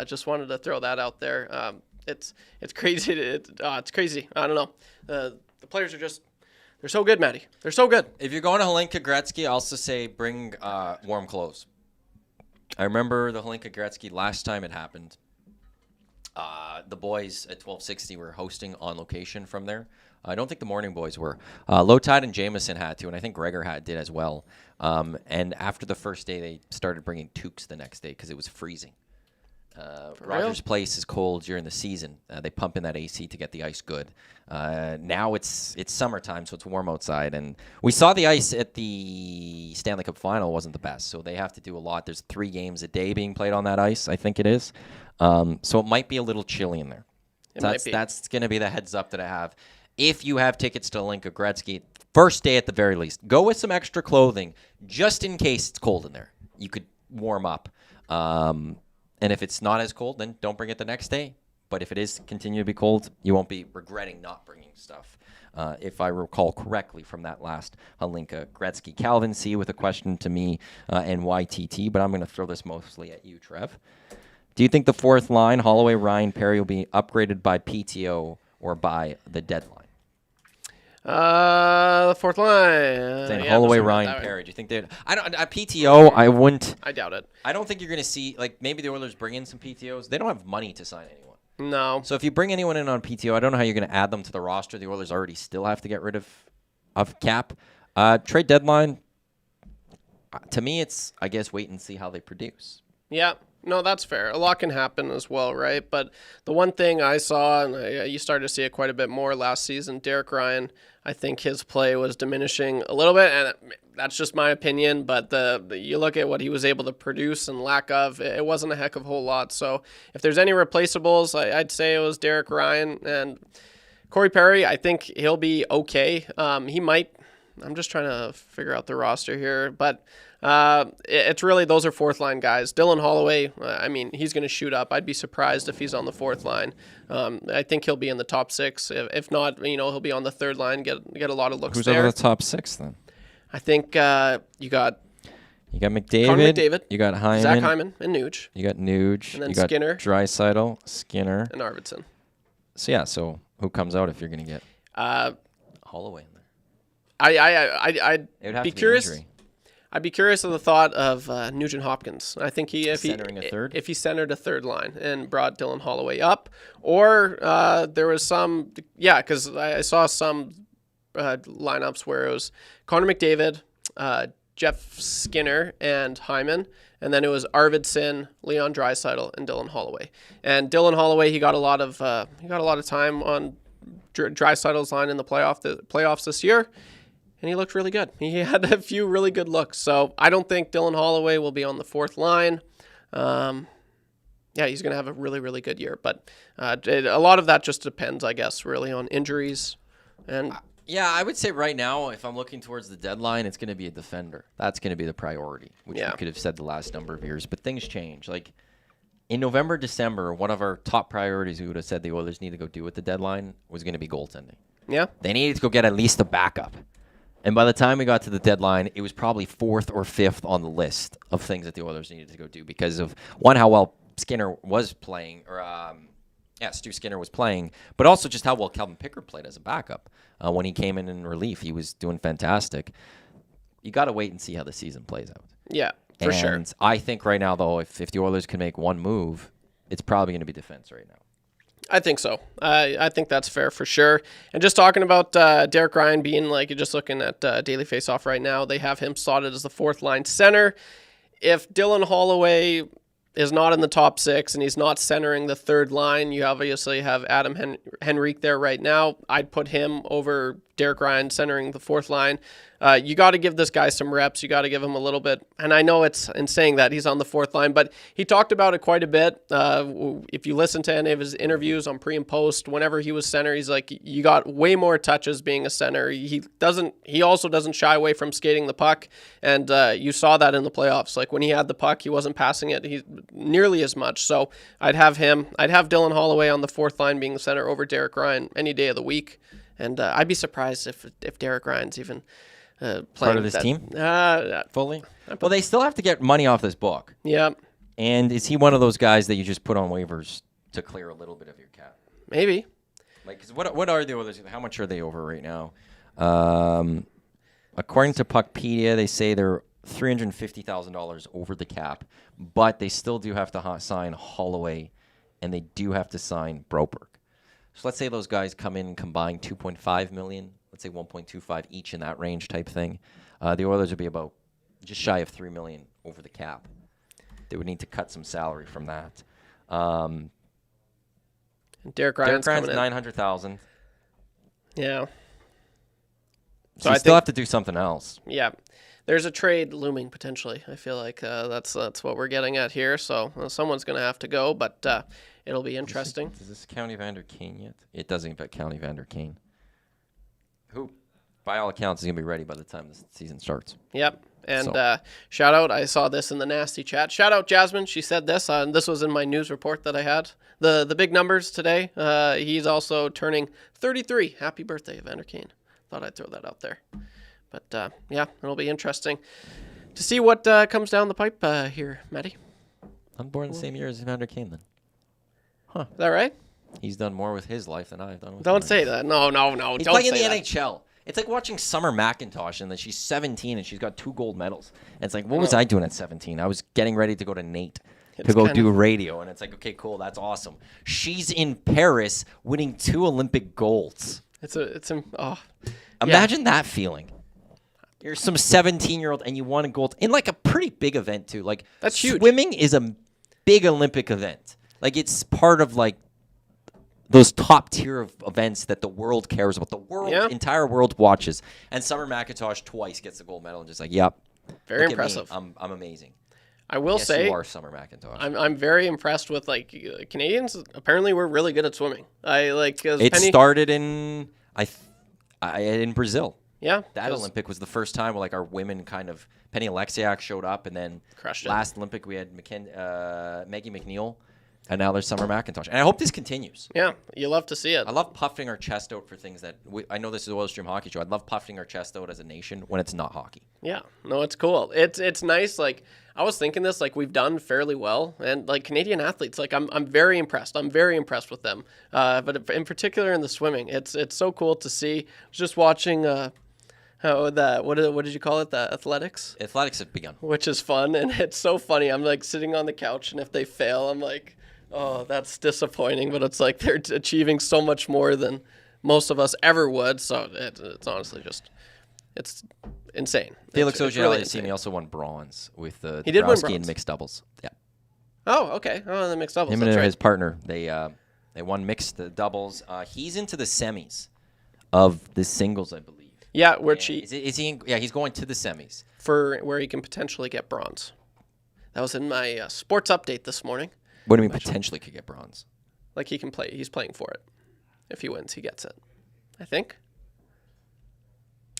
just wanted to throw that out there. It's crazy. It's crazy. I don't know. The players are they're so good, Matty. They're so good. If you're going to Hlinka Gretzky, I also say bring warm clothes. I remember the Hlinka Gretzky last time it happened. The boys at 1260 were hosting on location from there. I don't think the morning boys were. Low Tide and Jameson had to, and I think Gregor did as well. And after the first day, they started bringing toques the next day because it was freezing. Rogers Place is cold during the season. They pump in that AC to get the ice good. Now it's summertime, so it's warm outside. And we saw the ice at the Stanley Cup final wasn't the best, so they have to do a lot. There's 3 games a day being played on that ice, I think it is. So it might be a little chilly in there. That's going to be the heads up that I have. If you have tickets to Hlinka Gretzky, first day at the very least, go with some extra clothing just in case it's cold in there. You could warm up. And if it's not as cold, then don't bring it the next day. But if it is continue to be cold, you won't be regretting not bringing stuff. If I recall correctly from that last Hlinka Gretzky. Calvin C. with a question to me and YTT, but I'm going to throw this mostly at you, Trev. Do you think the fourth line, Holloway, Ryan, Perry, will be upgraded by PTO or by the deadline? The fourth line. Holloway, Ryan, Perry. Do you think they'd? I don't. PTO, I wouldn't. I doubt it. I don't think you're going to see maybe the Oilers bring in some PTOs. They don't have money to sign anyone. No. So if you bring anyone in on PTO, I don't know how you're going to add them to the roster. The Oilers already still have to get rid of cap. Trade deadline. To me, it's I guess wait and see how they produce. Yeah. No, that's fair. A lot can happen as well, right? But the one thing I saw, and you started to see it quite a bit more last season, Derek Ryan, I think his play was diminishing a little bit, and that's just my opinion. But you look at what he was able to produce and lack of, it wasn't a heck of a whole lot. So if there's any replaceables, I'd say it was Derek Ryan. And Corey Perry, I think he'll be okay. He might. I'm just trying to figure out the roster here, but it's really those are fourth line guys. Dylan Holloway, he's going to shoot up. I'd be surprised if he's on the fourth line. I think he'll be in the top 6. If not, he'll be on the third line. Get a lot of looks. Who's there. over the top 6 then? I think you got McDavid. Connor McDavid. You got Hyman. Zach Hyman and Nuge. You got Nuge. And then you got Skinner. Draisaitl, Skinner, and Arvidsson. So who comes out if you're going to get Holloway in there? I'd be curious. Injury. I'd be curious of the thought of Nugent Hopkins. I think if he centered a third line and brought Dylan Holloway up, or there was some, because I saw some lineups where it was Connor McDavid, Jeff Skinner, and Hyman, and then it was Arvidsson, Leon Draisaitl, and Dylan Holloway. And Dylan Holloway, he got a lot of time on Draisaitl's line in the playoffs this year. And he looked really good. He had a few really good looks. So I don't think Dylan Holloway will be on the fourth line. He's going to have a really, really good year. But a lot of that just depends, I guess, really on injuries. And I would say right now, if I'm looking towards the deadline, it's going to be a defender. That's going to be the priority, which we could have said the last number of years. But things change. Like in November, December, one of our top priorities we would have said the Oilers need to go do at the deadline was going to be goaltending. Yeah. They needed to go get at least a backup. And by the time we got to the deadline, it was probably fourth or fifth on the list of things that the Oilers needed to go do because of, one, how well Skinner was playing, or Stu Skinner was playing, but also just how well Calvin Pickard played as a backup. When he came in relief, he was doing fantastic. You got to wait and see how the season plays out. Yeah, for sure. And I think right now, though, if the Oilers can make one move, it's probably going to be defense right now. I think so. I think that's fair for sure. And just talking about Derek Ryan being like, you're just looking at Daily Faceoff right now, they have him slotted as the fourth line center. If Dylan Holloway is not in the top six and he's not centering the third line, you obviously have Adam Henrique there right now. I'd put him over Derek Ryan centering the fourth line. You got to give this guy some reps. You got to give him a little bit. And I know it's in saying that he's on the fourth line, but he talked about it quite a bit. If you listen to any of his interviews on pre and post, whenever he was center, he's like, you got way more touches being a center. He also doesn't shy away from skating the puck. And you saw that in the playoffs. Like when he had the puck, he wasn't passing it nearly as much. So I'd have Dylan Holloway on the fourth line being the center over Derek Ryan any day of the week. And I'd be surprised if Derek Ryan's even part of this team fully. Well, they still have to get money off this book. Yeah. And is he one of those guys that you just put on waivers to clear a little bit of your cap? Maybe. Like, cause what are the Oilers? How much are they over right now? According to Puckpedia, they say they're $350,000 over the cap, but they still do have to sign Holloway, and they do have to sign Broberg. So let's say those guys come in and combine $2.5 million. Let's say 1.25 each in that range type thing. The Oilers would be about just shy of $3 million over the cap. They would need to cut some salary from that. Derek Ryan's $900,000. Yeah. So I still have to do something else. Yeah. There's a trade looming potentially. I feel like that's what we're getting at here. So someone's going to have to go, but it'll be interesting. Does this count Evander Kane yet? It doesn't count Evander Kane. Who, by all accounts, is going to be ready by the time the season starts. Yep. And shout out, I saw this in the nasty chat. Shout out Jasmine. She said this. This was in my news report that I had. The big numbers today. He's also turning 33. Happy birthday, Evander Kane. Thought I'd throw that out there. But, it'll be interesting to see what comes down the pipe here, Matty. I'm born the same year as Evander Kane, then. Huh. Is that right? He's done more with his life than I've done with Don't say that. No. He's playing in the NHL. It's like watching Summer McIntosh, and then she's 17, and she's got 2 gold medals. And it's like, what was I doing at 17? I was getting ready to go to Nate to go do radio. And it's like, okay, cool, that's awesome. She's in Paris winning 2 Olympic golds. Imagine that feeling. You're some 17-year-old, and you won a gold in like a pretty big event, too. Like, that's huge. Swimming is a big Olympic event. Like, it's part of, like, those top tier of events that the world cares about. The entire world watches. And Summer McIntosh twice gets the gold medal and just like, yep. Very impressive. I'm amazing. I will say, you are Summer McIntosh. I'm very impressed with like Canadians. Apparently, we're really good at swimming. It started in Brazil. Yeah, that Olympic was the first time where like our women kind of Penny Alexiak showed up, and then crushed it. Last Olympic we had Maggie McNeil. And now there's Summer McIntosh. And I hope this continues. Yeah, you love to see it. I love puffing our chest out for things that I know this is the Oilers Stream Hockey Show. I'd love puffing our chest out as a nation when it's not hockey. Yeah, no, it's cool. It's nice. Like I was thinking this, like we've done fairly well, and like Canadian athletes, like I'm very impressed. I'm very impressed with them. But in particular in the swimming, it's so cool to see. I was just watching How what did you call it? The athletics? Athletics have begun. Which is fun, and it's so funny. I'm like sitting on the couch, and if they fail, I'm like, oh, that's disappointing. But it's like they're achieving so much more than most of us ever would. So it's honestly just, it's insane. Felix It's really Auger-Aliassime insane. also won bronze with the He did win Dabrowski in bronze. mixed doubles. Yeah, Oh, okay. Oh, the mixed doubles. him That's and right. his partner they won mixed doubles. He's into the semis of the singles, I believe. Yeah, where Yeah, he's going to the semis. for where he can potentially get bronze. That was in my sports update this morning. What do you mean potentially could get bronze? Like he can play. He's playing for it. If he wins, he gets it. I think.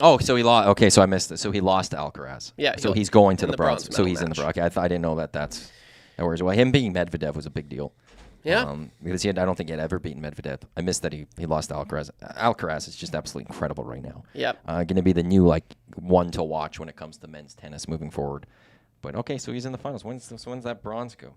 Oh, so he lost. Okay, so I missed it. So he lost to Alcaraz. Yeah, So he's going to in the bronze. So medal he's in the match. bronze. Okay, I didn't know that's. Whereas well, him beating Medvedev was a big deal. Yeah. Because I don't think he had ever beaten Medvedev. I missed that he lost to Alcaraz. Alcaraz is just absolutely incredible right now. Yep. Going to be the new one to watch when it comes to men's tennis moving forward. But okay, so he's in the finals. When's that bronze go?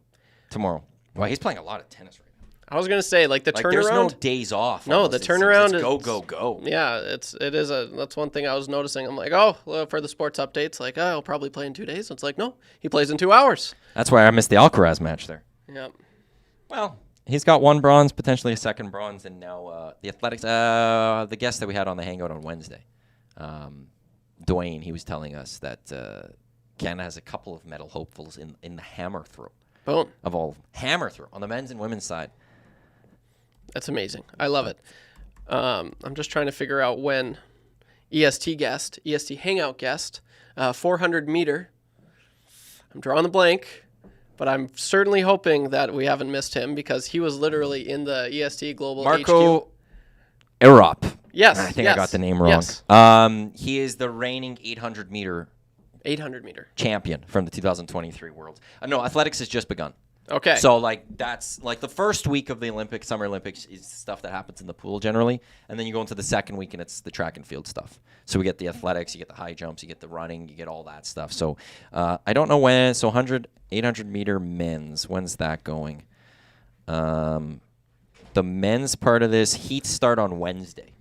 Tomorrow. Well, he's playing a lot of tennis right now. I was gonna say the turnaround. There's no days off. No, almost. the It seems turnaround it's go, is- go, go. Yeah, that's one thing I was noticing. I'm like, oh, well, for the sports updates, like, oh, he'll probably play in 2 days. It's like, no, he plays in 2 hours. That's why I missed the Alcaraz match there. Yep. Well, he's got one bronze, potentially a second bronze, and now the athletics. The guest that we had on the Hangout on Wednesday, Dwayne, he was telling us that Canada has a couple of medal hopefuls in the hammer throw Boom. of all hammer throw on the men's and women's side. That's amazing. I love it. I'm just trying to figure out when EST Hangout guest, 400 meter. I'm drawing the blank, but I'm certainly hoping that we haven't missed him because he was literally in the EST Global HQ. Marco Irop. Yes. I think yes, I got the name wrong. Yes. He is the reigning 800 meter 800 meter. champion from the 2023 Worlds. No, athletics has just begun. Okay. So that's the first week of the Olympics, Summer Olympics is stuff that happens in the pool generally, and then you go into the second week and it's the track and field stuff. So we get the athletics, you get the high jumps, you get the running, you get all that stuff. So I don't know when. So 800 meter men's, when's that going? The men's part of this heats start on Wednesday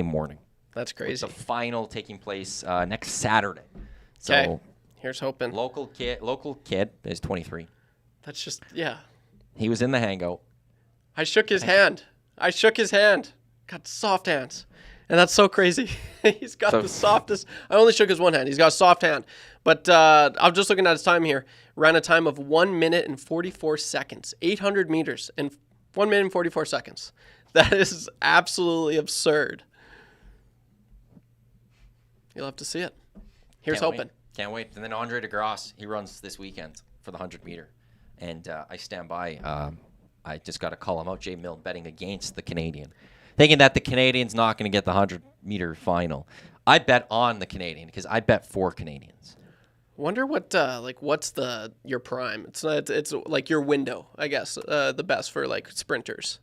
morning. That's crazy. The final taking place next Saturday. Okay. So Here's hoping. local kid is 23. That's just, yeah. He was in the Hangout. I shook his hand. Got soft hands. And that's so crazy. He's got the softest. I only shook his one hand. He's got a soft hand. But I'm just looking at his time here. Ran a time of 1 minute and 44 seconds. 800 meters in 1 minute and 44 seconds. That is absolutely absurd. You'll have to see it. Here's hoping. Can't wait. And then Andre DeGrasse, he runs this weekend for the 100 meter. And I stand by. I just got to call him out. Jay Milne betting against the Canadian, thinking that the Canadian's not going to get the 100 meter final. I bet on the Canadian because I bet for Canadians. Wonder what what's your prime? It's like your window, I guess. The best for sprinters.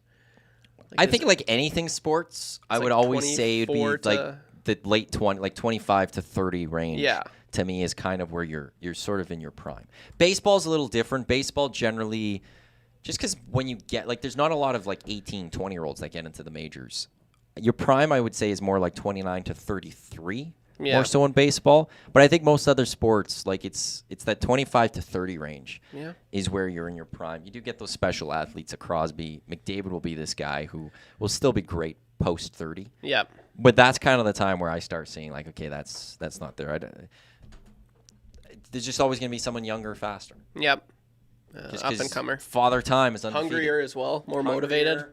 I think anything sports, I would always say it'd be 24 to- the late 25 to 30 range. Yeah. To me is kind of where you're sort of in your prime. Baseball's a little different. Baseball generally, just because when you get there's not a lot of 18, 20-year-olds that get into the majors. Your prime, I would say, is more 29 to 33. Yeah. More so in baseball, but I think most other sports, it's that 25 to 30 range, Yeah. is where you're in your prime. You do get those special athletes. A Crosby, McDavid will be this guy who will still be great post 30. Yep. But that's kind of the time where I start seeing okay, that's not there. There's just always going to be someone younger, faster. Yep. Just Up 'cause and comer. Father Time is undefeated. Hungrier as well. More motivated.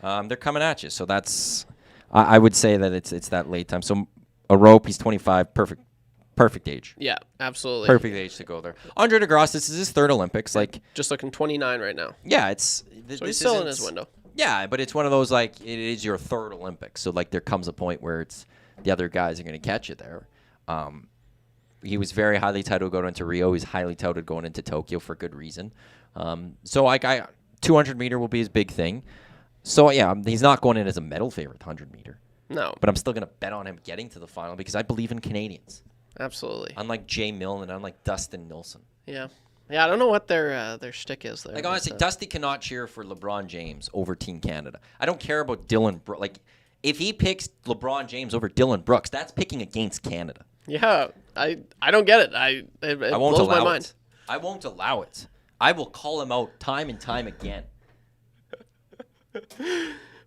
They're coming at you, so that's. I would say that it's that late time. So a rope, he's 25, perfect age. Yeah, absolutely. Perfect age to go there. Andre DeGrasse, this is his third Olympics. Just looking 29 right now. Yeah, So he's still in his window. Yeah, but it's one of those it is your third Olympics. So there comes a point where it's the other guys are going to catch you there. He was very highly touted going into Rio. He's highly touted going into Tokyo for good reason. So 200 meter will be his big thing. So yeah, he's not going in as a medal favorite 100 meter. No. But I'm still going to bet on him getting to the final because I believe in Canadians. Absolutely. Unlike Jay Milne and unlike Dustin Nilsson. Yeah. Yeah, I don't know what their shtick is there. Honestly, Dusty cannot cheer for LeBron James over Team Canada. I don't care about Dylan. if he picks LeBron James over Dylan Brooks, that's picking against Canada. Yeah, I don't get it. It I won't blows my allow mind. it. I won't allow it. I will call him out time and time again.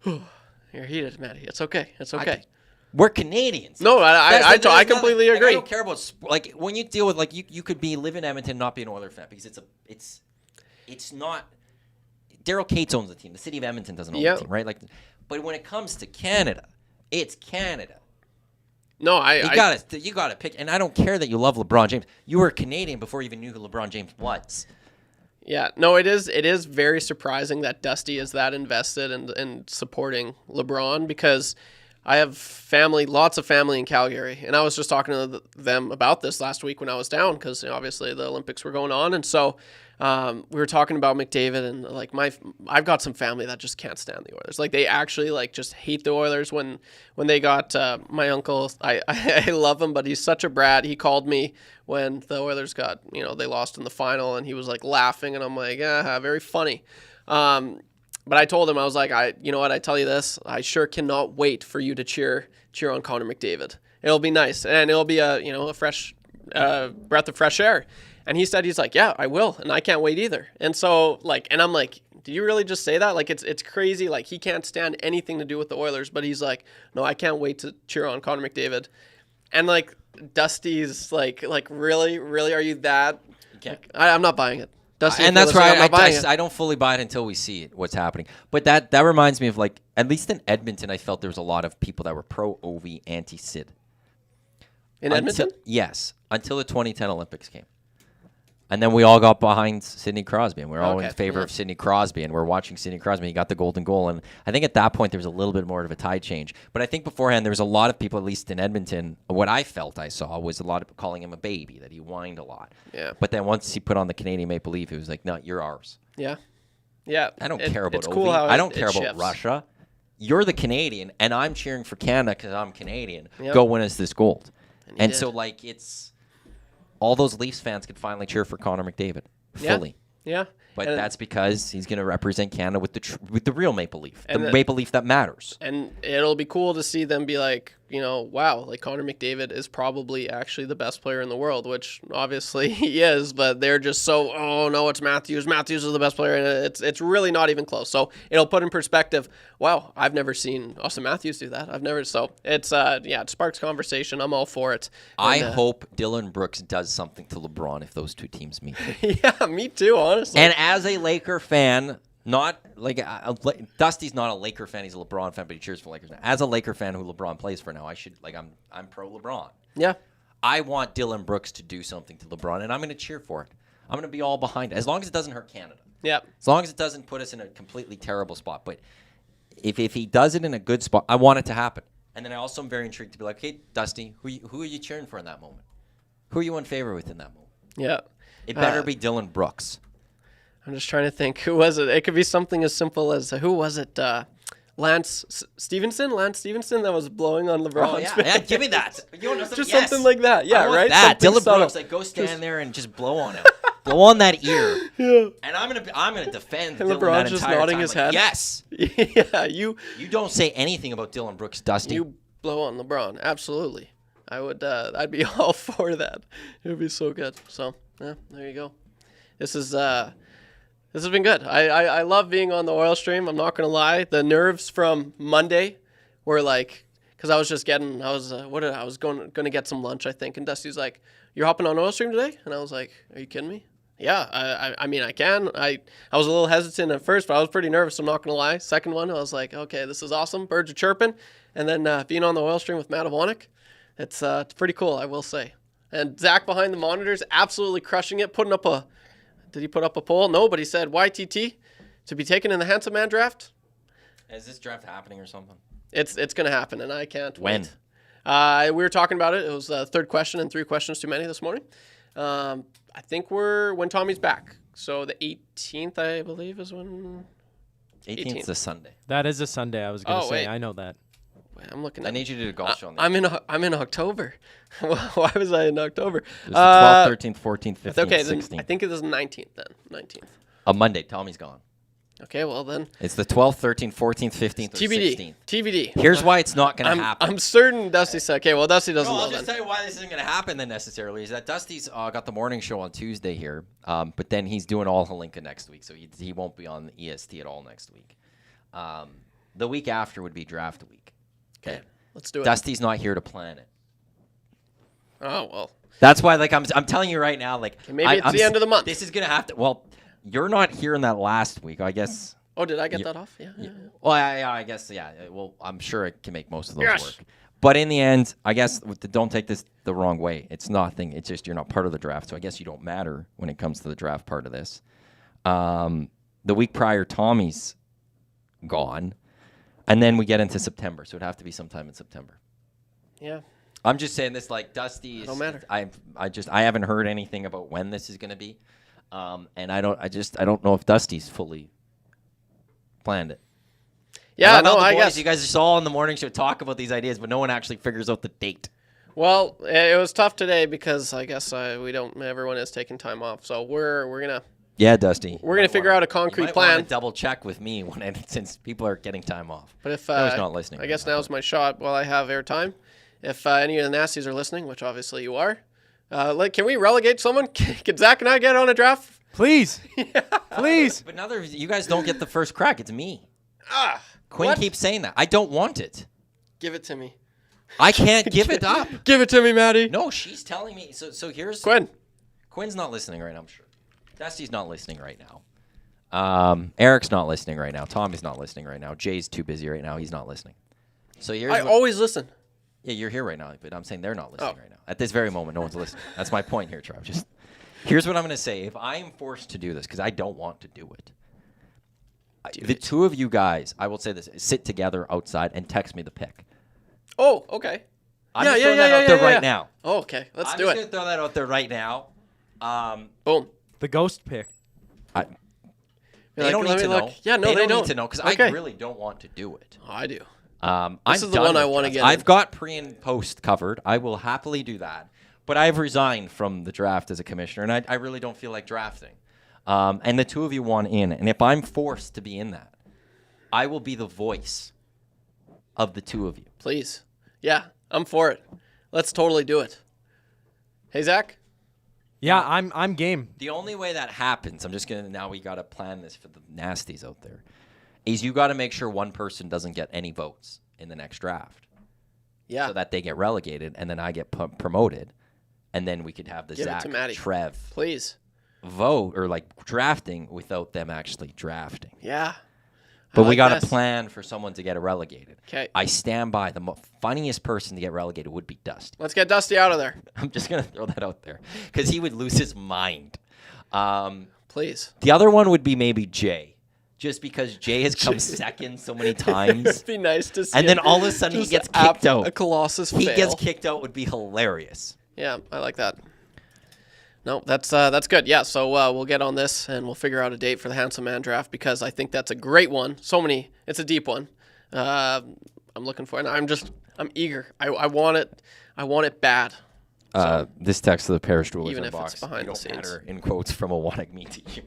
You're heated, Matty. It's okay. It's okay. We're Canadians. No, I completely agree. I don't care about like when you deal with like you could live in Edmonton and not be an Oilers fan because it's not. Daryl Cates owns the team. The city of Edmonton doesn't own the team, right? Like, but when it comes to Canada, it's Canada. No, you gotta pick, and I don't care that you love LeBron James. You were a Canadian before you even knew who LeBron James was. Yeah, no, it is very surprising that Dusty is that invested in supporting LeBron because I have lots of family in Calgary, and I was just talking to them about this last week when I was down because obviously the Olympics were going on, and so we were talking about McDavid and like I've got some family that just can't stand the Oilers. Like they actually like just hate the Oilers when they got my uncle. I love him, but he's such a brat. He called me when the Oilers got they lost in the final, and he was like laughing, and I'm like, very funny. But I told him, I was like, you know what? I tell you this, I sure cannot wait for you to cheer on Connor McDavid. It'll be nice, and it'll be a fresh breath of fresh air. And he's like, yeah, I will, and I can't wait either. And so and I'm like, did you really just say that? Like it's crazy. Like he can't stand anything to do with the Oilers, but he's like, no, I can't wait to cheer on Connor McDavid. And like Dusty's like really, are you that? You can't. I'm not buying it. Dusty, And that's right. I I don't fully buy it until we see what's happening. But that reminds me of like, at least in Edmonton, I felt there was a lot of people that were pro Ovi, anti Sid. In Edmonton? Yes, until the 2010 Olympics came. And then we all got behind Sidney Crosby, and we're all in favor of Sidney Crosby, and we're watching Sidney Crosby. He got the golden goal, and I think at that point there was a little bit more of a tide change. But I think beforehand there was a lot of people, at least in Edmonton, what I felt I saw was a lot of people calling him a baby, that he whined a lot. Yeah. But then once he put on the Canadian Maple Leaf, it was like, no, you're ours. Yeah. Yeah. I don't care about it's Ovi. cool how I don't care shifts. about Russia. You're the Canadian, and I'm cheering for Canada because I'm Canadian. Yep. Go win us this gold. And so, like, it's all those Leafs fans could finally cheer for Connor McDavid fully. Yeah. But that's because he's going to represent Canada with the real Maple Leaf, the Maple Leaf that matters. And it'll be cool to see them be like, wow, like Connor McDavid is probably actually the best player in the world, which obviously he is, but they're just so, oh no, it's Matthews. Matthews is the best player, and it's really not even close. So it'll put in perspective, wow, I've never seen Austin Matthews do that. So it's, it sparks conversation. I'm all for it. And, I hope Dylan Brooks does something to LeBron if those two teams meet. Yeah, me too, honestly. And as a Laker fan, not like Dusty's not a Laker fan; he's a LeBron fan, but he cheers for Lakers. As a Laker fan who LeBron plays for now, I'm pro LeBron. Yeah, I want Dylan Brooks to do something to LeBron, and I'm going to cheer for it. I'm going to be all behind it, as long as it doesn't hurt Canada. Yeah, as long as it doesn't put us in a completely terrible spot. But if he does it in a good spot, I want it to happen. And then I also am very intrigued to be like, hey, Dusty, who are you cheering for in that moment? Who are you in favor with in that moment? Yeah, it better be Dylan Brooks. I'm just trying to think. Who was it? It could be something as simple as, who was it? Lance Stevenson that was blowing on LeBron. Oh, yeah, give me that. You want just something like that. Yeah, I want right? That. Something Dylan subtle. Brooks, like, go stand there and just blow on him. Blow on that ear. Yeah. And I'm gonna defend and Dylan LeBron's that just entire nodding time. his like, head. Yes. Yeah, You don't say anything about Dylan Brooks, Dusty. You blow on LeBron. Absolutely. I would. I'd be all for that. It would be so good. So yeah, there you go. This has been good. I love being on the oil stream. I'm not going to lie. The nerves from Monday were like, because I was going to get some lunch, I think. And Dusty's like, you're hopping on oil stream today? And I was like, are you kidding me? Yeah, I mean, I can. I was a little hesitant at first, but I was pretty nervous. I'm not going to lie. Second one, I was like, okay, this is awesome. Birds are chirping. And then being on the oil stream with Matt Iwanyk, it's pretty cool, I will say. And Zach behind the monitors, absolutely crushing it, Did he put up a poll? No, but he said YTT to be taken in the Handsome Man draft. Is this draft happening or something? It's going to happen, and I can't When? wait. We were talking about it. It was the third question and 3 questions too many this morning. I think when Tommy's back. So the 18th, I believe, is when. 18th is a Sunday. That is a Sunday. I was going to say. Wait. I know that. I'm looking. I need you to do a golf show on that. I'm in October. Why was I in October? It was the 12th, 13th, 14th, 15th, Okay, 16th. I think it was 19th then. 19th. A Monday. Tommy's gone. Okay, well then. It's the 12th, 13th, 14th, 15th, or TBD. 16th. TBD. Here's why it's not going to happen. I'm certain Dusty said, okay, well, Dusty doesn't No, know I'll just then. tell you why this isn't going to happen then necessarily. Is that Dusty's got the morning show on Tuesday here, but then he's doing all Hlinka next week, so he won't be on the EST at all next week. The week after would be draft week. Okay, let's do it. Dusty's not here to plan it. Oh, well. That's why, like, I'm telling you right now, like, Maybe it's the end of the month. This is going to have to, well, you're not here in that last week, I guess. Oh, did I get that off? Yeah. Well, I guess, yeah. Well, I'm sure I can make most of those Yes. work. But in the end, I guess, don't take this the wrong way. It's nothing. It's just you're not part of the draft, so I guess you don't matter when it comes to the draft part of this. The week prior, Tommy's gone, and then we get into September, so it'd have to be sometime in September. Yeah. I'm just saying this like Dusty. Don't matter. I haven't heard anything about when this is going to be, and I don't know if Dusty's fully planned it. Yeah, no, I I guess. you guys just all in the morning show talk about these ideas, but no one actually figures out the date. Well, it was tough today because I guess everyone is taking time off, so we're gonna. Yeah, Dusty. We're gonna figure out a You concrete might plan. want to double check with me since people are getting time off. But if I was not listening. I guess now's my shot while I have airtime. If any of the nasties are listening, which obviously you are, can we relegate someone? Can Zach and I get on a draft? Please. Please. But now you guys don't get the first crack. It's me. Quinn What? keeps saying that. I don't want it. Give it to me. I can't give it up. Give it to me, Maddie. No, she's telling me. So here's Quinn. Quinn's not listening right now, I'm sure. Dusty's not listening right now. Eric's not listening right now. Tommy's not listening right now. Jay's too busy right now. He's not listening. So I always listen. Yeah, you're here right now, but I'm saying they're not listening right now. At this very moment, no one's listening. That's my point here, Trev. Just here's what I'm going to say. If I am forced to do this, because I don't want to do it, the two of you guys, I will say this, sit together outside and text me the pick. Oh, okay. I'm just throwing that out there right now. Oh, okay. Let's I'm do just it. going to throw that out there right now. Boom. The ghost pick. They don't need to know. Yeah, no, they don't need to know because I really don't want to do it. Oh, I do. This is the one I want to get. I've got pre and post covered. I will happily do that. But I've resigned from the draft as a commissioner, and I really don't feel like drafting. And the two of you want in. And if I'm forced to be in that, I will be the voice of the two of you. Please. Yeah, I'm for it. Let's totally do it. Hey, Zach? Yeah, I'm game. The only way that happens, now we got to plan this for the nasties out there, is you got to make sure one person doesn't get any votes in the next draft. Yeah. So that they get relegated, and then I get promoted, and then we could have the Give it Zach, to Maddie. Trev Please. vote, or like drafting without them actually drafting. Yeah. But I we like got to this. plan for someone to get relegated. Okay. I stand by. The funniest person to get relegated would be Dusty. Let's get Dusty out of there. I'm just going to throw that out there because he would lose his mind. Please. The other one would be maybe Jay, just because Jay has come second so many times. It'd be nice to see And then him all of a sudden he just gets kicked out. A Colossus He fail. gets kicked out would be hilarious. Yeah, I like that. No, that's good. Yeah, so we'll get on this and we'll figure out a date for the Handsome Man draft because I think that's a great one. It's a deep one. I'm looking for it. I'm eager. I want it. I want it bad. This text to the Parish Jewelers Even if inbox, it's behind you the don't scenes. matter, in quotes from Iwanyk me to you.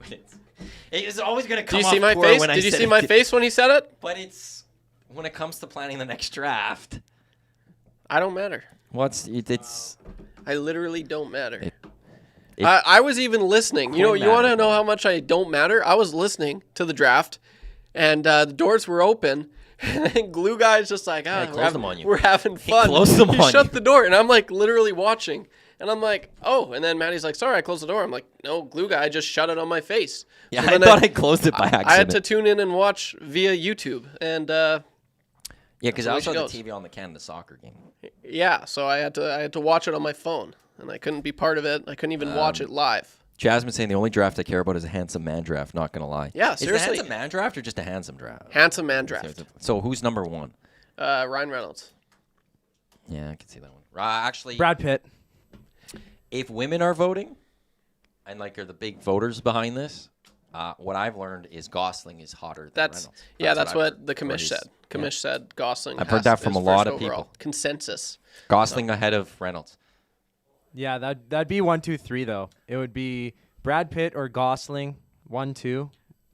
It's always going to Do come you off see my poor face? when I Did you said see it. my face when he said it? But it's when it comes to planning the next draft. I don't matter. It's I literally don't matter. It- I was even listening. You want to matters, know man. how much I don't matter? I was listening to the draft, and the doors were open, and then Glue Guy's just like, he closed them on you. we're having fun. closed them he on shut you. the door, and I'm like literally watching, and I'm like, oh, and then Maddie's like, sorry, I closed the door. I'm like, no, Glue Guy just shut it on my face. Yeah, So I then thought I closed it by accident. I had to tune in and watch via YouTube, and Yeah, because I That's the also way had she the TV on the Canada soccer game. yeah, so I had to watch it on my phone, and I couldn't be part of it. I couldn't even watch it live. Jasmine saying the only draft I care about is a handsome man draft. Not gonna lie. Yeah, Is seriously. the handsome man draft or just a handsome draft? Handsome Man draft. So who's number one? Ryan Reynolds. Yeah, I can see that one. Actually, Brad Pitt. if women are voting, and like are the big voters behind this, what I've learned is Gosling is hotter than Reynolds. That's I've what heard. the commish Or he's- said. Commish said Gosling. I've heard that from is a lot first of people. overall. Consensus. Gosling ahead of Reynolds. Yeah, that'd be 1, 2, 3 though. It would be Brad Pitt or Gosling, 1, 2,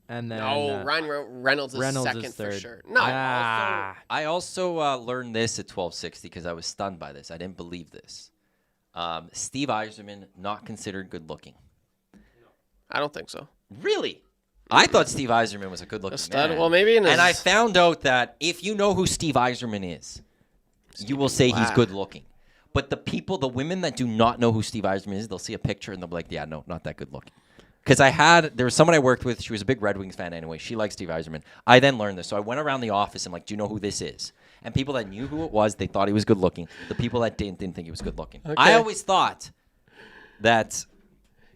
And then No, Ryan Reynolds is second for third. sure. No. I also learned this at 1260 because I was stunned by this. I didn't believe this. Steve Yzerman, not considered good looking. I don't think so. Really? I thought Steve Yzerman was a good looking stud? man. Well, maybe And I found out that if you know who Steve Yzerman is, you will say he's good looking. But the women that do not know who Steve Yzerman is, they'll see a picture and they'll be like, yeah, no, not that good looking. Because there was someone I worked with. She was a big Red Wings fan anyway. She likes Steve Yzerman. I then learned this. So I went around the office and like, do you know who this is? And people that knew who it was, they thought he was good looking. The people that didn't think he was good looking. Okay. I always thought that.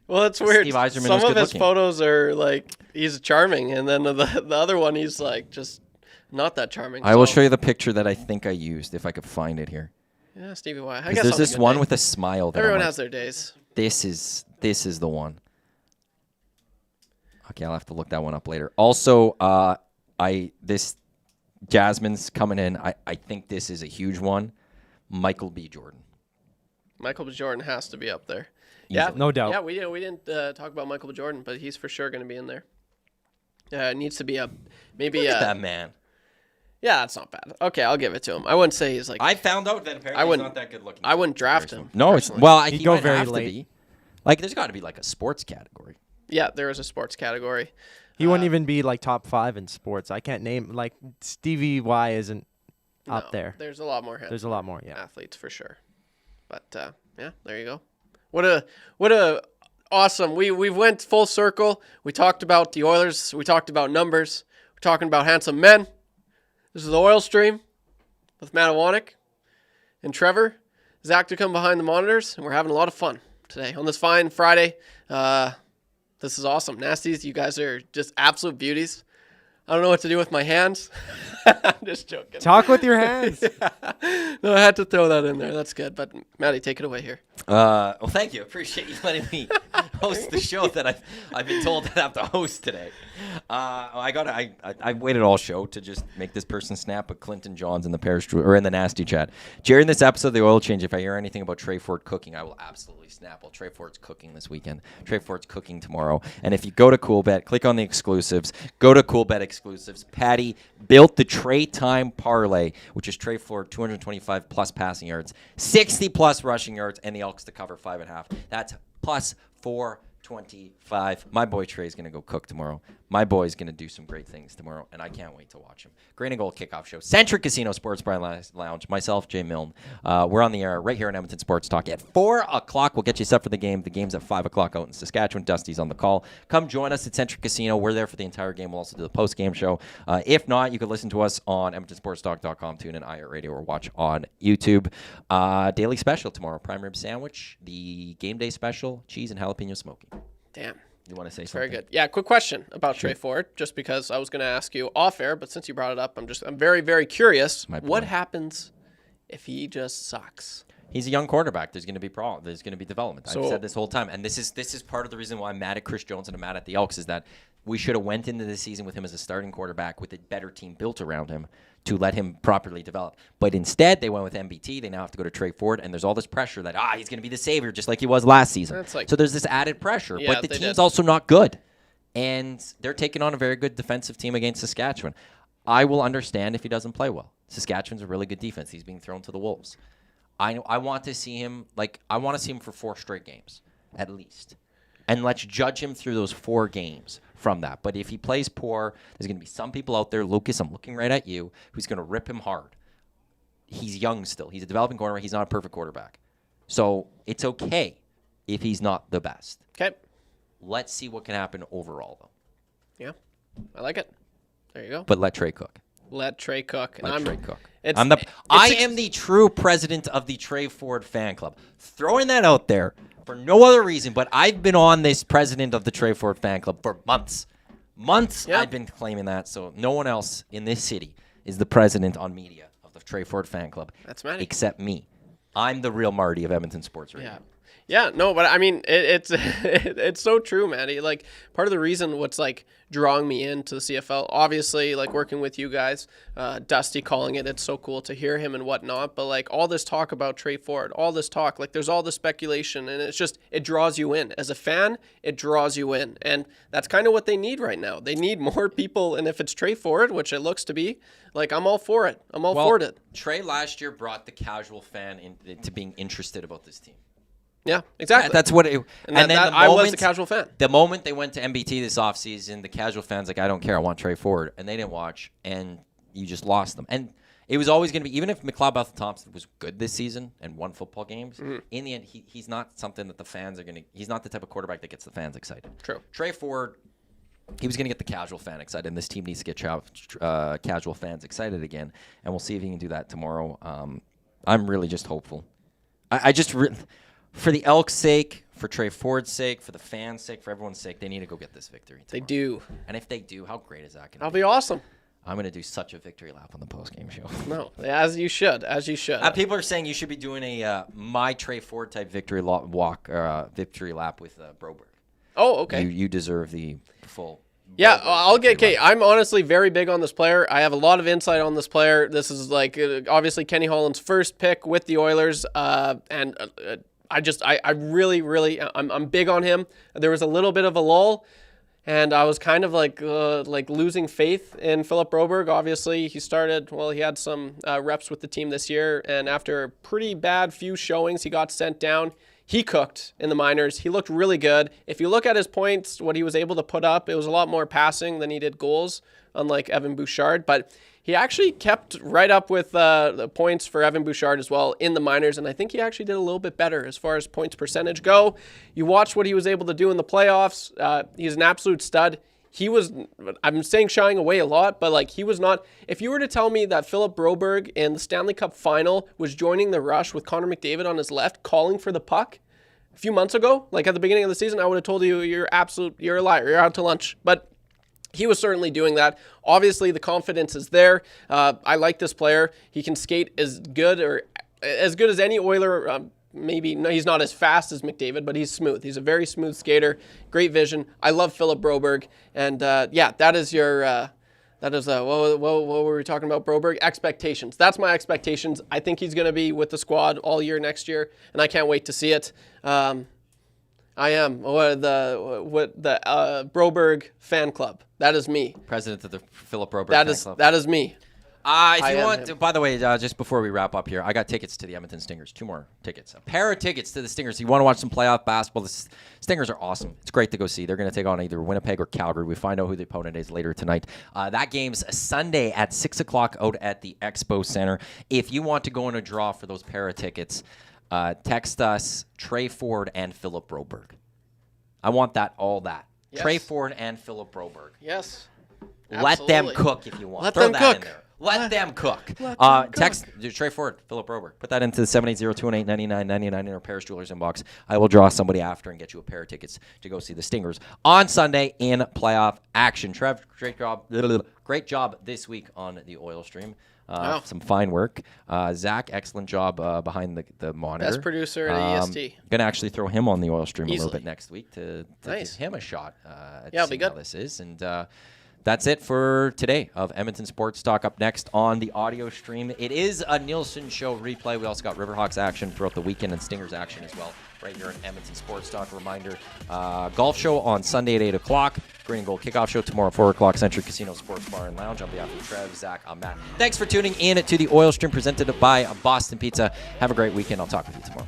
Well, it's weird. Steve Yzerman Some was of his good-looking. photos are like he's charming, and then the other one he's like just not that charming. I will show you the picture that I think I used if I could find it here. Yeah, Stevie Y. I Because guess there's on a this good one day. with a smile. That Everyone I'm like, has their days. This is the one. Okay, I'll have to look that one up later. Also, this Jasmine's coming in. I think this is a huge one. Michael B. Jordan. Michael B. Jordan has to be up there. Easily. Yeah, No doubt. Yeah, we didn't talk about Michael B. Jordan, but he's for sure going to be in there. It needs to be maybe Look at that man. Yeah, that's not bad. Okay, I'll give it to him. I wouldn't say he's like. I found out that apparently he's not that good looking. I wouldn't draft him. No, it's personally. well, He'd he go might very have late. to be. Like, there's got to be like a sports category. Yeah, there is a sports category. He wouldn't even be like top 5 in sports. I can't name like Stevie Y isn't up No, there. There's a lot more. There's a lot more. Yeah. Athletes for sure. But yeah, there you go. What a awesome. We went full circle. We talked about the Oilers. We talked about numbers. We're talking about handsome men. This is the Oil Stream with Matt Iwanyk and Trevor. Zach to come behind the monitors, and we're having a lot of fun today on this fine Friday. This is awesome. Nasties, you guys are just absolute beauties. I don't know what to do with my hands. I'm just joking. Talk with your hands. No, I had to throw that in there. That's good. But Maddie, take it away here. Well, thank you. Appreciate you letting me host the show that I've been told that I have to host today. I waited all show to just make this person snap, but Clinton Johns in the or in the nasty chat. During this episode of the Oil Change, if I hear anything about Trey Ford cooking, I will absolutely snap. Well, Trey Ford's cooking this weekend. Trey Ford's cooking tomorrow. And if you go to Coolbet, click on the exclusives. Go to Coolbet exclusives. Patty built the Trey time parlay, which is Trey Ford 225 plus passing yards, 60 plus rushing yards, and the Elks to cover 5.5. That's plus 425. My boy Trey's going to go cook tomorrow. My boy's going to do some great things tomorrow, and I can't wait to watch him. Grain and Gold kickoff show. Centric Casino Sports Bar Lounge. Myself, Jay Milne. We're on the air right here in Edmonton Sports Talk at 4 o'clock. We'll get you set for the game. The game's at 5 o'clock out in Saskatchewan. Dusty's on the call. Come join us at Centric Casino. We're there for the entire game. We'll also do the post-game show. If not, you can listen to us on EdmontonSportsTalk.com, tune in iHeartRadio, or watch on YouTube. Daily special tomorrow. Prime rib sandwich. The game day special. Cheese and jalapeno smoky. Damn. You want to say Very something? good. Yeah, quick question about Trey Ford, just because I was going to ask you off air, but since you brought it up, I'm very, very curious. What happens if he just sucks? He's a young quarterback. There's going to be problems. There's going to be development. So- I've said this whole time, and this is part of the reason why I'm mad at Chris Jones and I'm mad at the Elks is that we should have went into this season with him as a starting quarterback with a better team built around him to let him properly develop. But instead, they went with MBT. They now have to go to Trey Ford, and there's all this pressure that he's going to be the savior just like he was last season. So there's this added pressure. Yeah, but the they team's did. also not good, and they're taking on a very good defensive team against Saskatchewan. I will understand if he doesn't play well. Saskatchewan's a really good defense. He's being thrown to the wolves. I want to see him for 4 straight games at least. And let's judge him through those 4 games from that. But if he plays poor, there's going to be some people out there, Lucas, I'm looking right at you, who's going to rip him hard. He's young still. He's a developing quarterback. He's not a perfect quarterback. So it's okay if he's not the best. Okay. Let's see what can happen overall, though. Yeah, I like it. There you go. But let Trey cook. Let Trey cook. Let Trey cook. It's- I am the true president of the Trey Ford fan club. Throwing that out there for no other reason, but I've been on this president of the Trey Ford fan club for months. Yeah. I've been claiming that, so no one else in this city is the president on media of the Trey Ford fan club. That's Matty. Except me. I'm the real Marty of Edmonton Sports Radio. Yeah, no, but I mean, it's it's so true, man. Like, part of the reason what's like drawing me into the CFL, obviously, like working with you guys, Dusty calling it's so cool to hear him and whatnot. But like all this talk about Trey Ford, all this talk, like there's all the speculation, and it draws you in. As a fan, it draws you in, and that's kind of what they need right now. They need more people, and if it's Trey Ford, which it looks to be, like I'm all for it. I'm all for it. Trey last year brought the casual fan into being interested about this team. Yeah, exactly. That's what it. And then I was the casual fan. The moment they went to MBT this offseason, the casual fans like, I don't care, I want Trey Ford, and they didn't watch, and you just lost them. And it was always going to be, even if McLeod Thompson was good this season and won football games, in the end, he's not something that the fans are going to. He's not the type of quarterback that gets the fans excited. True. Trey Ford, he was going to get the casual fan excited, and this team needs to get casual fans excited again, and we'll see if he can do that tomorrow. I'm really just hopeful. For the Elks' sake, for Trey Ford's sake, for the fans' sake, for everyone's sake, they need to go get this victory tomorrow. They do. And if they do, how great is that going to be? That'll be awesome. I'm going to do such a victory lap on the post-game show. No, as you should. People are saying you should be doing a my Trey Ford type victory victory lap with Broberg. Oh, okay. You deserve the full. Yeah, I'll get Kate. I'm honestly very big on this player. I have a lot of insight on this player. This is like obviously Kenny Holland's first pick with the Oilers, and I'm big on him. There was a little bit of a lull, and I was kind of like losing faith in Philip Broberg. Obviously, he had some reps with the team this year, and after a pretty bad few showings, he got sent down. He cooked in the minors. He looked really good. If you look at his points, what he was able to put up, it was a lot more passing than he did goals, unlike Evan Bouchard. But he actually kept right up with the points for Evan Bouchard as well in the minors, and I think he actually did a little bit better as far as points percentage go. You watch what he was able to do in the playoffs. He's an absolute stud. I'm saying shying away a lot, but like he was not. If you were to tell me that Philip Broberg in the Stanley Cup final was joining the rush with Connor McDavid on his left, calling for the puck a few months ago, like at the beginning of the season, I would have told you you're a liar. You're out to lunch. But he was certainly doing that. Obviously, the confidence is there. I like this player. He can skate as good as any Oiler. Maybe no, he's not as fast as McDavid, but he's smooth. He's a very smooth skater. Great vision. I love Philip Broberg, and that is your. What were we talking about, Broberg? Expectations. That's my expectations. I think he's going to be with the squad all year next year, and I can't wait to see it. I am the Broberg fan club. That is me. President of the Philip Broberg fan club. That is me. If you want to, by the way, just before we wrap up here, I got tickets to the Edmonton Stingers. 2 more tickets. A pair of tickets to the Stingers. If you want to watch some playoff basketball, the Stingers are awesome. It's great to go see. They're going to take on either Winnipeg or Calgary. We find out who the opponent is later tonight. That game's Sunday at 6 o'clock out at the Expo Center. If you want to go in a draw for those pair of tickets, text us Trey Ford and Philip Broberg. I want all that. Yes. Trey Ford and Philip Broberg. Yes. Let them cook if you want. Let them cook. Let them cook. Text Trey Ford, Philip Broberg. Put that into the 780-218-9999 in our Paris Jewelers inbox. I will draw somebody after and get you a pair of tickets to go see the Stingers on Sunday in playoff action. Trev, great job this week on the Oil Stream. Some fine work. Zach, excellent job behind the monitor. Best producer at EST. Going to actually throw him on the Oil Stream a little bit next week to give him a shot at it'll be seeing good. How this is. And that's it for today of Edmonton Sports Talk. Up next on the audio stream, it is a Nielsen Show replay. We also got Riverhawks action throughout the weekend and Stingers action as well right here in Edmonton Sports Talk. Reminder, golf show on Sunday at 8 o'clock. Green and Gold kickoff show tomorrow at 4 o'clock. Century Casino Sports Bar and Lounge. On behalf of Trev, Zach, I'm Matt. Thanks for tuning in to the Oil Stream presented by Boston Pizza. Have a great weekend. I'll talk with you tomorrow.